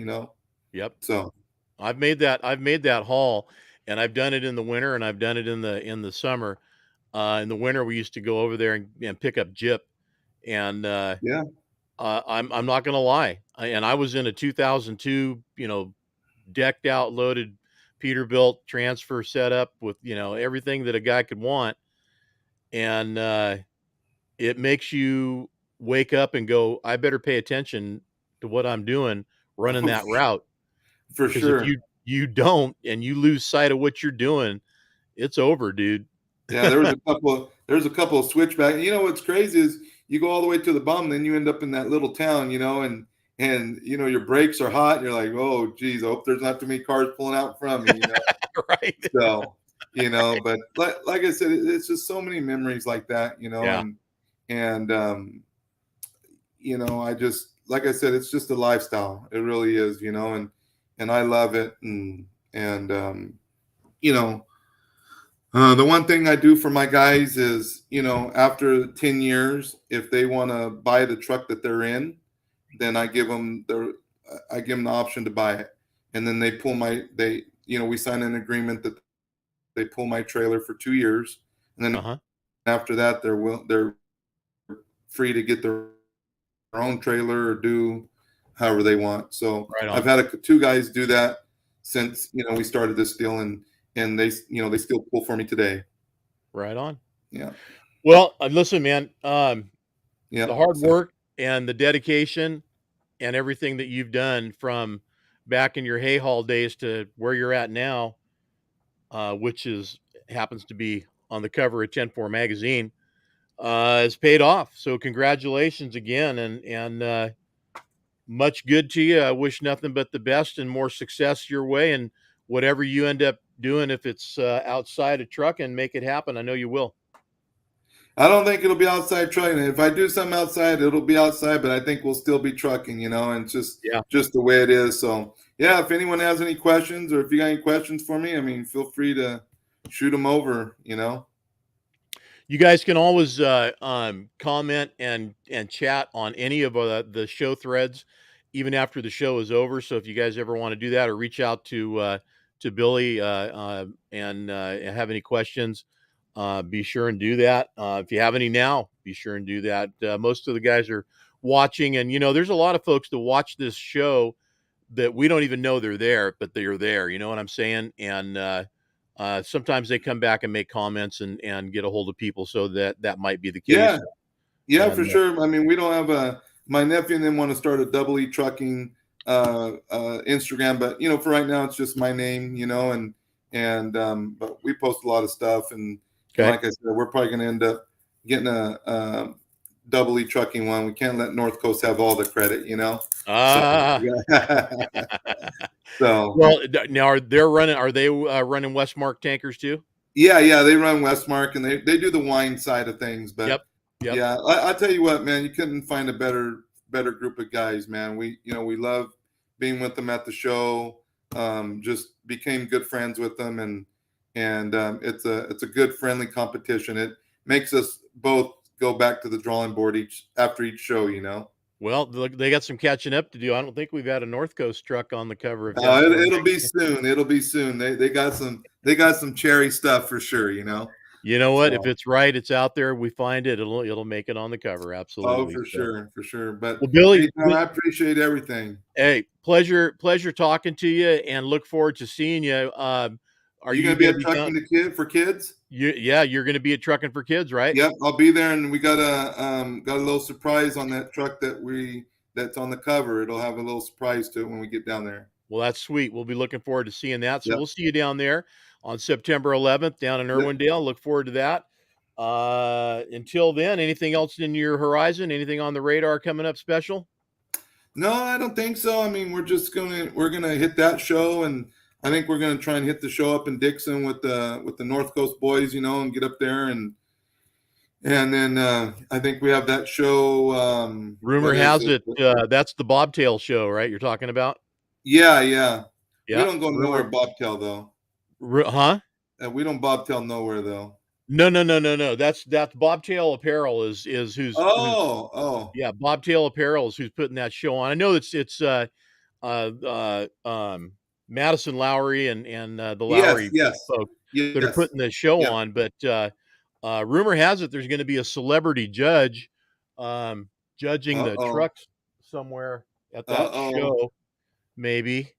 Yep. So I've made that haul, and I've done it in the winter, and I've done it in the summer. In the winter, we used to go over there and pick up gyp, and yeah, I'm not gonna lie, and I was in a 2002, decked out, loaded Peterbilt transfer setup with everything that a guy could want, and it makes you wake up and go, "I better pay attention to what I'm doing running Oh, that route." for Because if sure. you don't and you lose sight of what you're doing, it's over, dude. Yeah, there's a couple of switchback. You know what's crazy is you go all the way to the bottom, then you end up in that little town, and your brakes are hot, and you're like, oh geez, I hope there's not too many cars pulling out in front of me. Right. So, but like I said, it's just so many memories like that, Yeah. and I just like I said, it's just a lifestyle. It really is, and I love it, and you know the one thing I do for my guys is, after 10 years, if they want to buy the truck that they're in, then I give them the option to buy it. And then we sign an agreement that they pull my trailer for 2 years. And then Uh-huh. after that, they're free to get their own trailer or do however they want. So Right I've on. had two guys do that since, we started this deal, and they still pull for me today. Right on. Yeah. Well, listen, man, the Yep. hard So work and the dedication and everything that you've done from back in your hay haul days to where you're at now, which is happens to be on the cover of 10-4 magazine, has paid off. So congratulations again, and much good to you. I wish nothing but the best and more success your way, and whatever you end up doing, if it's outside of trucking, make it happen. I know you will. I don't think it'll be outside trucking. If I do something outside, it'll be outside, but I think we'll still be trucking, and it's just Yeah. just the way it is. So yeah, if anyone has any questions, or if you got any questions for me, I mean, feel free to shoot them over. You guys can always comment and chat on any of the show threads, even after the show is over. So if you guys ever want to do that, or reach out to Billy and have any questions, be sure and do that. If you have any now, be sure and do that. Most of the guys are watching, and there's a lot of folks that watch this show that we don't even know they're there, but they're there. You know what I'm saying? And sometimes they come back and make comments and get a hold of people, so that might be the Yeah, case. yeah, for And sure. I mean, we don't have my nephew and them want to start a double E trucking Instagram, but for right now, it's just my name, but we post a lot of stuff, and okay, like I said, we're probably going to end up getting a double E trucking one. We can't let North Coast have all the credit. So, ah, yeah. So well, now are they running Westmark tankers too? yeah, they run Westmark, and they do the wine side of things. But Yep, yep. yeah, I tell you what, man, you couldn't find a better group of guys, man. We love being with them at the show. Just became good friends with them, and it's a good friendly competition. It makes us both go back to the drawing board after each show. Well, look, they got some catching up to do. I don't think we've had a North Coast truck on the cover of 10-4 It'll be magazine. soon. It'll be soon. They got some cherry stuff for sure. You know what? If So. it's right, it's out there. We find it. It'll make it on the cover. Oh, Absolutely. for So, sure, for sure. But well, Billy, hey, John, I appreciate everything. hey, pleasure talking to you, and look forward to seeing you. Are You you gonna be going to at be down? Trucking the Kid for Kids? Yeah, you're going to be at Trucking for Kids, right? Yep, I'll be there, and we got a little surprise on that truck that's on the cover. It'll have a little surprise to it when we get down there. Well, that's sweet. We'll be looking forward to seeing that. So Yep, we'll see you down there on September 11th down in yep. Irwindale. Look forward to that. Until then, anything else in your horizon? Anything on the radar coming up special? No, I don't think so. I mean, we're gonna hit that show, and I think we're gonna try and hit the show up in Dixon with the North Coast boys, and get up there, and then I think we have that show. Rumor What is has it? it that's the Bobtail show, right? You're talking about? Yeah, yeah. We Yeah. don't go nowhere Rumor. bobtail though. Huh? We don't bobtail nowhere though. No. That's Bobtail Apparel is who's Oh, oh, yeah, Bobtail Apparel is who's putting that show on. I know it's uh, uh, um, Madison Lowry and the yes, Lowry yes, folks that are yes. putting the show Yep. on, but rumor has it there's going to be a celebrity judge um, judging Uh the oh. trucks somewhere at Uh that oh. show. Maybe,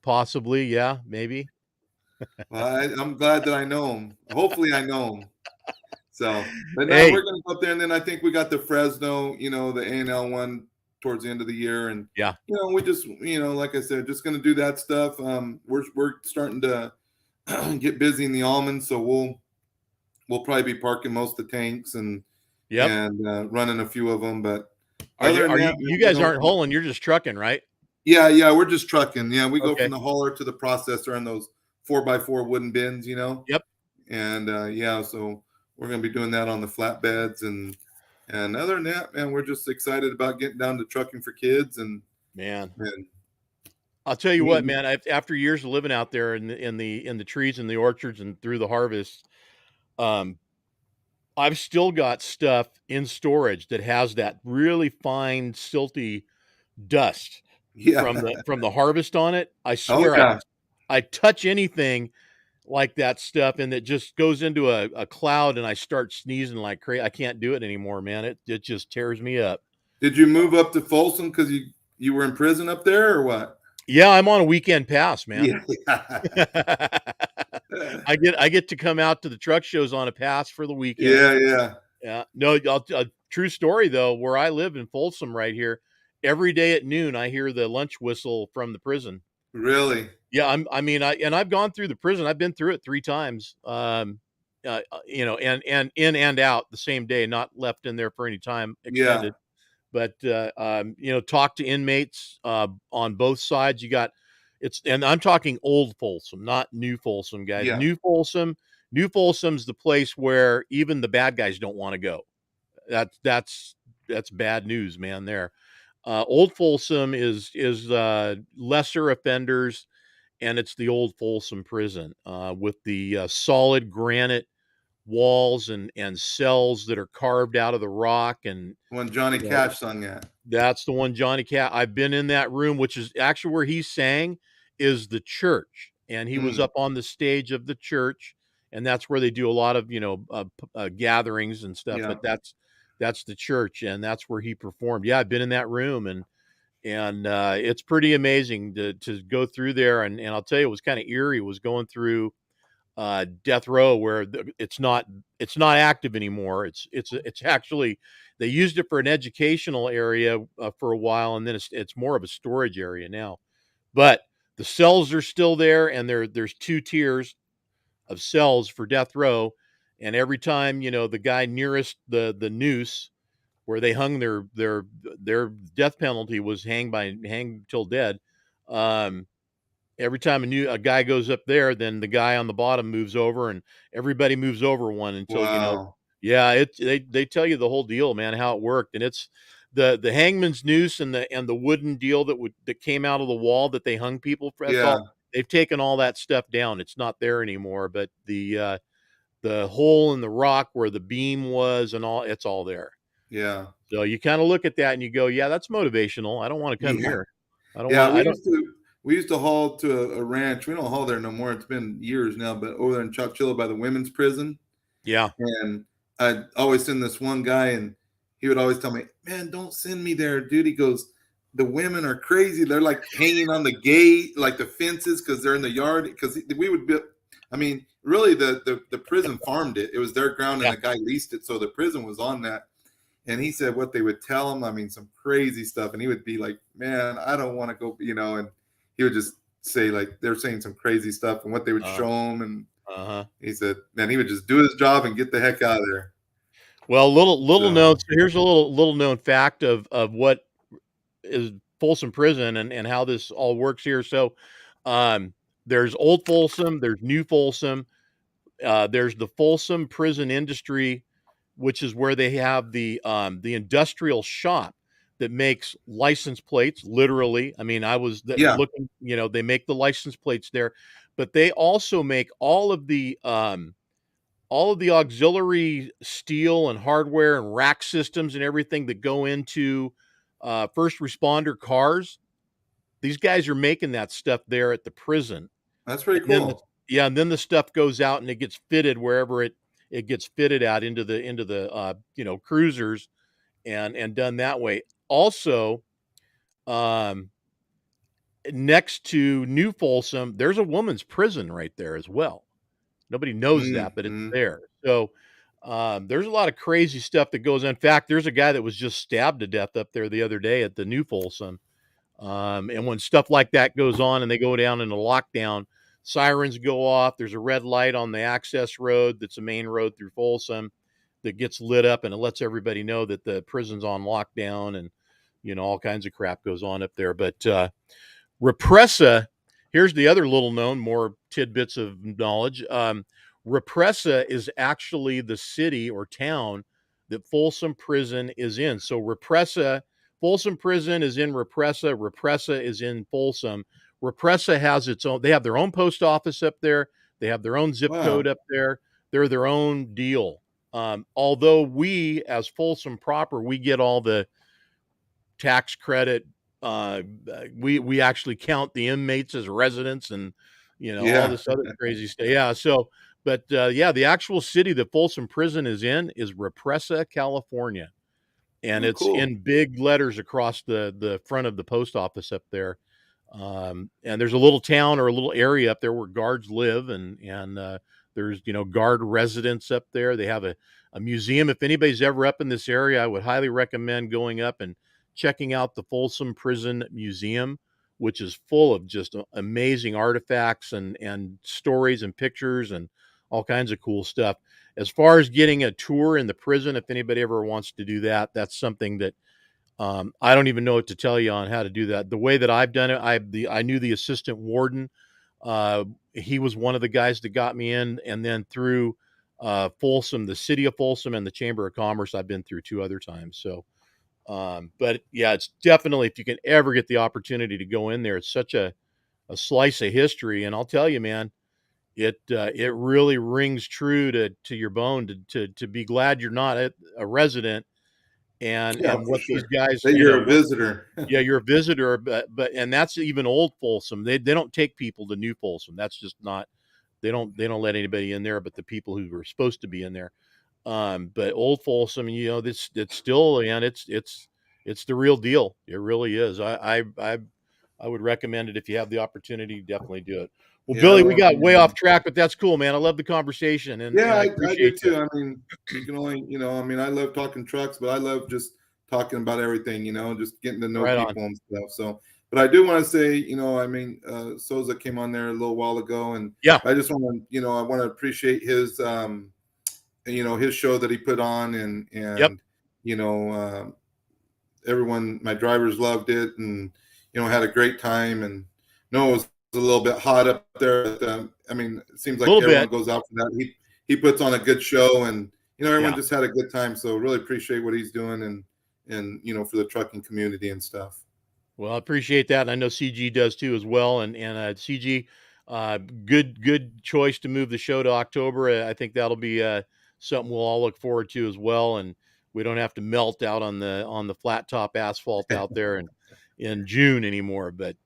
possibly, yeah, maybe. Well, I'm glad that I know him. Hopefully, I know him. So, but now Hey, we're gonna go up there, and then I think we got the Fresno, the A&L one towards the end of the year, and yeah, we just, like I said, just gonna do that stuff. We're starting to get busy in the almonds, so we'll probably be parking most of the tanks and yep. running a few of them. But Are you other than are that, you you guys aren't hauling, you're just trucking, right? yeah, we're just trucking. Yeah, we go from Okay. the hauler to the processor in those 4x4 wooden bins, Yep, and yeah, so we're going to be doing that on the flatbeds, and other than that, man, we're just excited about getting down to trucking for kids, man. and I'll tell you what, me. man, after years of living out there in the trees and the orchards and through the harvest, um, I've still got stuff in storage that has that really fine, silty dust Yeah. from the harvest on it. I Oh swear yeah. I touch anything like that stuff and it just goes into a cloud and I start sneezing like crazy. I can't do it anymore, man. It just tears me up. Did you move up to Folsom because you were in prison up there or what? Yeah, I'm on a weekend pass, man. Yeah. I get to come out to the truck shows on a pass for the weekend. Yeah, yeah. Yeah. No, true story though, where I live in Folsom right here, every day at noon I hear the lunch whistle from the prison. Really? Yeah, I've gone through the prison. I've been through it 3 times. And in and out the same day, not left in there for any time Yeah, extended. But talk to inmates on both sides. You got and I'm talking old Folsom, not new Folsom, guys. yeah, New Folsom's the place where even the bad guys don't want to go. That's bad news, man. There, Old Folsom is lesser offenders, and it's the old Folsom prison with the solid granite walls and cells that are carved out of the rock, and when Johnny you know Cash sung that. that's the one Johnny Cat. I've been in that room, which is actually where he sang, is the church, and he was Mm, up on the stage of the church, and that's where they do a lot of gatherings and stuff. yeah, But that's the church, and that's where he performed. Yeah, I've been in that room, and it's pretty amazing to go through there. And I'll tell you, it was kind of eerie. Was going through death row where it's not active anymore. It's actually they used it for an educational area for a while, and then it's more of a storage area now. But the cells are still there, and there's 2 tiers of cells for death row, and every time the guy nearest the noose where they hung their death penalty was hang till dead. Um, every time a guy goes up there, then the guy on the bottom moves over, and everybody moves over one until wow, yeah, they tell you the whole deal, man, how it worked, and it's the hangman's noose and the wooden deal that came out of the wall that they hung people for. That's yeah, all. They've taken all that stuff down. It's not there anymore, but the hole in the rock where the beam was and all, it's all there. yeah, So you kind of look at that and you go, yeah, that's motivational. I don't want to come yeah, here. I don't yeah. want. We I don't. used to we used to haul to a ranch. We don't haul there no more. It's been years now, but over there in Chowchilla by the women's prison. Yeah. And I'd always send this one guy, and he would always tell me, "Man, don't send me there, dude." He goes, "The women are crazy. They're like hanging on the gate, like the fences, because they're in the yard." Because we would be, I mean, really, the prison farmed it. It was their ground, and Yeah. the guy leased it, so the prison was on that. And he said what they would tell him. I mean, some crazy stuff. And he would be like, "Man, I don't want to go," And he would just say like they're saying some crazy stuff, and what they would Uh, show him, and uh-huh. he said, "Man, he would just do his job and get the heck out of there." Well, little known. So So here's a little known fact of what is Folsom Prison and how this all works here. So, um, there's old Folsom, there's new Folsom, there's the Folsom prison industry, which is where they have the industrial shop that makes license plates. Literally, I mean, I was yeah, looking. They make the license plates there, but they also make all of the auxiliary steel and hardware and rack systems and everything that go into first responder cars. These guys are making that stuff there at the prison, that's pretty and then cool. and then the stuff goes out and it gets fitted wherever it gets fitted out into the cruisers and done that way. Also, um, next to New Folsom, there's a woman's prison right there as well. Nobody knows that, but it's Mm-hmm. there. So There's a lot of crazy stuff that goes on. In fact, there's a guy that was just stabbed to death up there the other day at the New Folsom. And when stuff like that goes on and they go down into lockdown, sirens go off. There's a red light on the access road that's a main road through Folsom that gets lit up, and it lets everybody know that the prison's on lockdown, and all kinds of crap goes on up there. But Repressa, here's the other little known, more tidbits of knowledge. Repressa is actually the city or town that Folsom Prison is in. So Repressa, Folsom Prison is in Repressa. Repressa is in Folsom. Repressa has its own, they have their own post office up there. They have their own zip Wow. code up there. They're their own deal. Although we, as Folsom proper, we get all the tax credit. We actually count the inmates as residents, and all Yeah. this other crazy stuff. Yeah. So, but yeah, the actual city that Folsom Prison is in is Repressa, California, and Oh, it's cool. in big letters across the front of the post office up there. And there's a little town or a little area up there where guards live, and there's guard residents up there. They have a museum. If anybody's ever up in this area, I would highly recommend going up and checking out the Folsom Prison Museum, which is full of just amazing artifacts and stories and pictures and all kinds of cool stuff. As far as getting a tour in the prison, if anybody ever wants to do that, that's something that I don't even know what to tell you on how to do that. The way that I've done it, I knew the assistant warden. Uh, he was one of the guys that got me in, and then through Folsom, the city of Folsom, and the Chamber of Commerce, I've been through two other times. So, but yeah, it's definitely, if you can ever get the opportunity to go in there, it's such a slice of history, and I'll tell you, man, it really rings true to your bone to be glad you're not a resident, Yeah, and for what these sure. guys, That you're a visitor. yeah, you're a visitor, but and that's even old Folsom. They don't take people to New Folsom. That's just not, they don't let anybody in there but the people who were supposed to be in there. But old Folsom, this it's still, and it's the real deal. It really is. I would recommend it if you have the opportunity. Definitely do it. Well, Yeah, I Billy, we love got way being. off track, but that's cool, man. I love the conversation, and Yeah, I I do appreciate you. too. I mean, you can only, I mean, I love talking trucks, but I love just talking about everything, just getting to know Right on. people and stuff. So, but I do want to say, I mean, Souza came on there a little while ago, and Yeah. I just want to, I want to appreciate his, his show that he put on, Yep. and you know, everyone, my drivers loved it, and had a great time. And no, it was a little bit hot up there, but, I mean, it seems A like little everyone bit. goes out for that. He puts on a good show, and everyone Yeah. just had a good time. So really appreciate what he's doing, and for the trucking community and stuff. Well, I appreciate that, and I know CG does too as well. And CG, good choice to move the show to October. I think that'll be something we'll all look forward to as well. And we don't have to melt out on the flat top asphalt out there in June anymore. But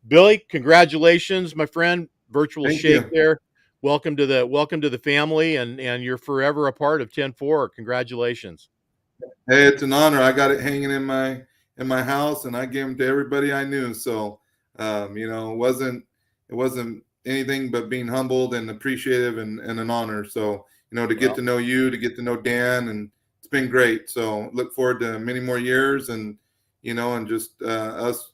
Billy, congratulations, my friend. Virtual Thank shake you. there. Welcome to the family, and you're forever a part of 10-4. Congratulations. Hey, it's an honor. I got it hanging in my house, and I gave them to everybody I knew. So, it wasn't anything but being humbled and appreciative, and an honor. So, to get Well, to know you, to get to know Dan, and it's been great. So, look forward to many more years, and just us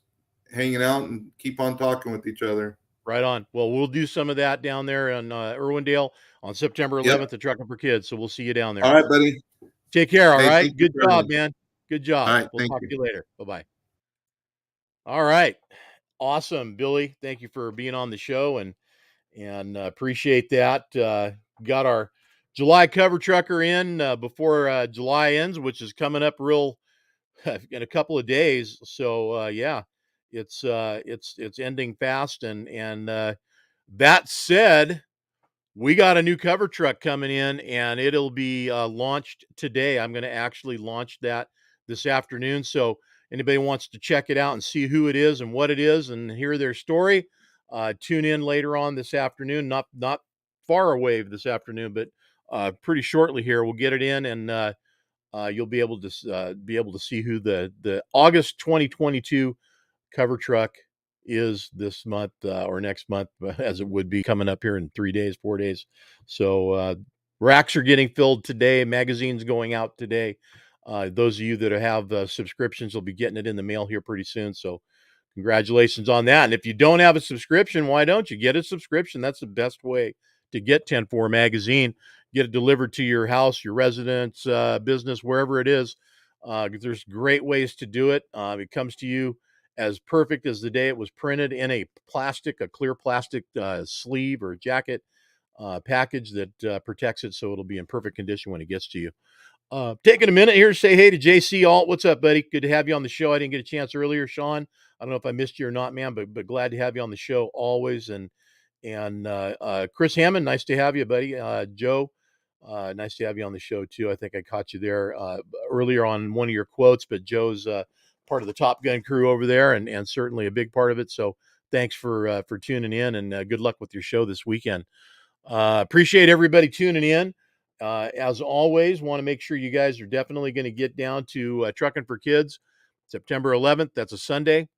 hanging out and keep on talking with each other. right on. Well, we'll do some of that down there in Irwindale on September Yep. 11th at Truckin For Kids. So we'll see you down there. All right, buddy. Take care. All Hey, right. thank you Good for job, everything. man. Good All job. right, We'll thank talk to you. you later. Bye bye. All right. Awesome, Billy. Thank you for being on the show, and appreciate that. Got our July cover trucker in before July ends, which is coming up real in a couple of days. So yeah, it's ending fast, and that said, we got a new cover truck coming in, and it'll be launched today. I'm going to actually launch that this afternoon. So anybody wants to check it out and see who it is and what it is and hear their story, tune in later on this afternoon. Not far away this afternoon, but pretty shortly here. We'll get it in, and you'll be able to see who the August 2022 cover truck is this month or next month, as it would be coming up here in 3 days, 4 days. So Racks are getting filled today. Magazines going out today. Those of you that have subscriptions will be getting it in the mail here pretty soon. So congratulations on that. And if you don't have a subscription, why don't you get a subscription? That's the best way to get 10-4 magazine. Get it delivered to your house, your residence, business, wherever it is. There's great ways to do it. It comes to you as perfect as the day it was printed in a clear plastic sleeve or jacket package that protects it so it'll be in perfect condition when it gets to you. Taking a minute here to say hey to JC Alt. What's up, buddy? Good to have you on the show. I didn't get a chance earlier, Sean. I don't know if I missed you or not, man, but glad to have you on the show always. And Chris Hammond, nice to have you, buddy. Joe, nice to have you on the show too. I think I caught you there earlier on one of your quotes, but Joe's part of the Top Gun crew over there, and certainly a big part of it. So thanks for tuning in, and good luck with your show this weekend. Appreciate everybody tuning in. As always, want to make sure you guys are definitely going to get down to Truckin For Kids, September 11th. That's a Sunday.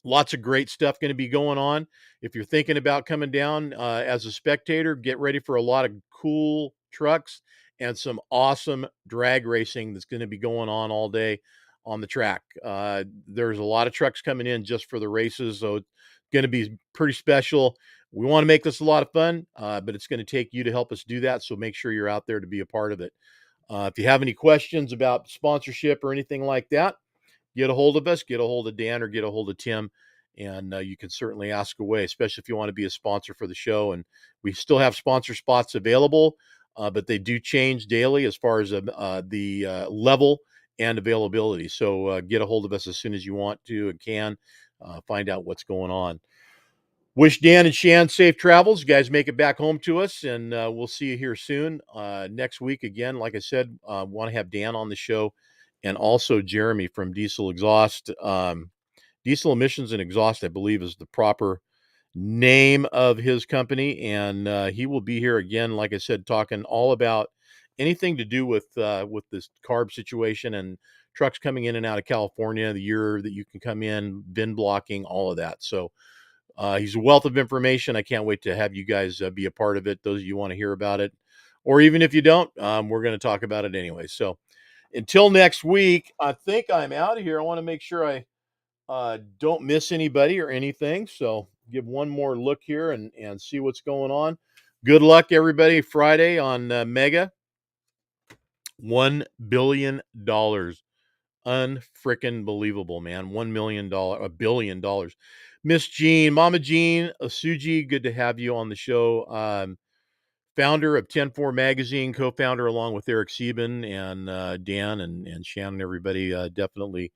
Lots of great stuff going to be going on. If you're thinking about coming down as a spectator, get ready for a lot of cool trucks and some awesome drag racing that's going to be going on all day on the track. There's a lot of trucks coming in just for the races, so it's going to be pretty special. We want to make this a lot of fun, but it's going to take you to help us do that. So make sure you're out there to be a part of it. If you have any questions about sponsorship or anything like that, get a hold of us, get a hold of Dan or get a hold of Tim, and you can certainly ask away, especially if you want to be a sponsor for the show. And we still have sponsor spots available, but they do change daily as far as the level and availability. So get a hold of us as soon as you want to and can find out what's going on. Wish Dan and Shan safe travels. You guys make it back home to us, and we'll see you here soon. Next week, again, like I said, want to have Dan on the show and also Jeremy from Diesel Exhaust. Diesel Emissions and Exhaust, I believe, is the proper name of his company. And he will be here again, like I said, talking all about anything to do with this carb situation and trucks coming in and out of California, the year that you can come in, VIN blocking, all of that. So he's a wealth of information. I can't wait to have you guys be a part of it. Those of you want to hear about it, or even if you don't, we're going to talk about it anyway. So until next week, I think I'm out of here. I want to make sure I don't miss anybody or anything. So give one more look here and see what's going on. Good luck, everybody. Friday on Mega. $1 billion. Unfrickin' believable, man. $1 million, $1 billion. Miss Jean, Mama Jean, Suji, good to have you on the show. Founder of 10-4 Magazine, co-founder along with Eric Sieben and Dan and Shannon, everybody. Definitely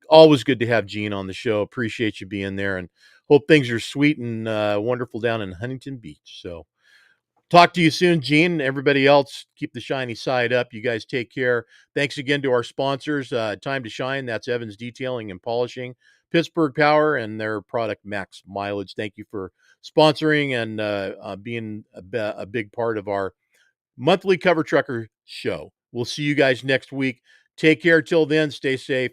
always good to have Jean on the show. Appreciate you being there and hope things are sweet and wonderful down in Huntington Beach. So talk to you soon, Gene. Everybody else, keep the shiny side up. You guys take care. Thanks again to our sponsors, Time to Shine. That's Evans Detailing and Polishing, Pittsburgh Power, and their product Max Mileage. Thank you for sponsoring and being a big part of our monthly Cover Trucker show. We'll see you guys next week. Take care till then. Stay safe.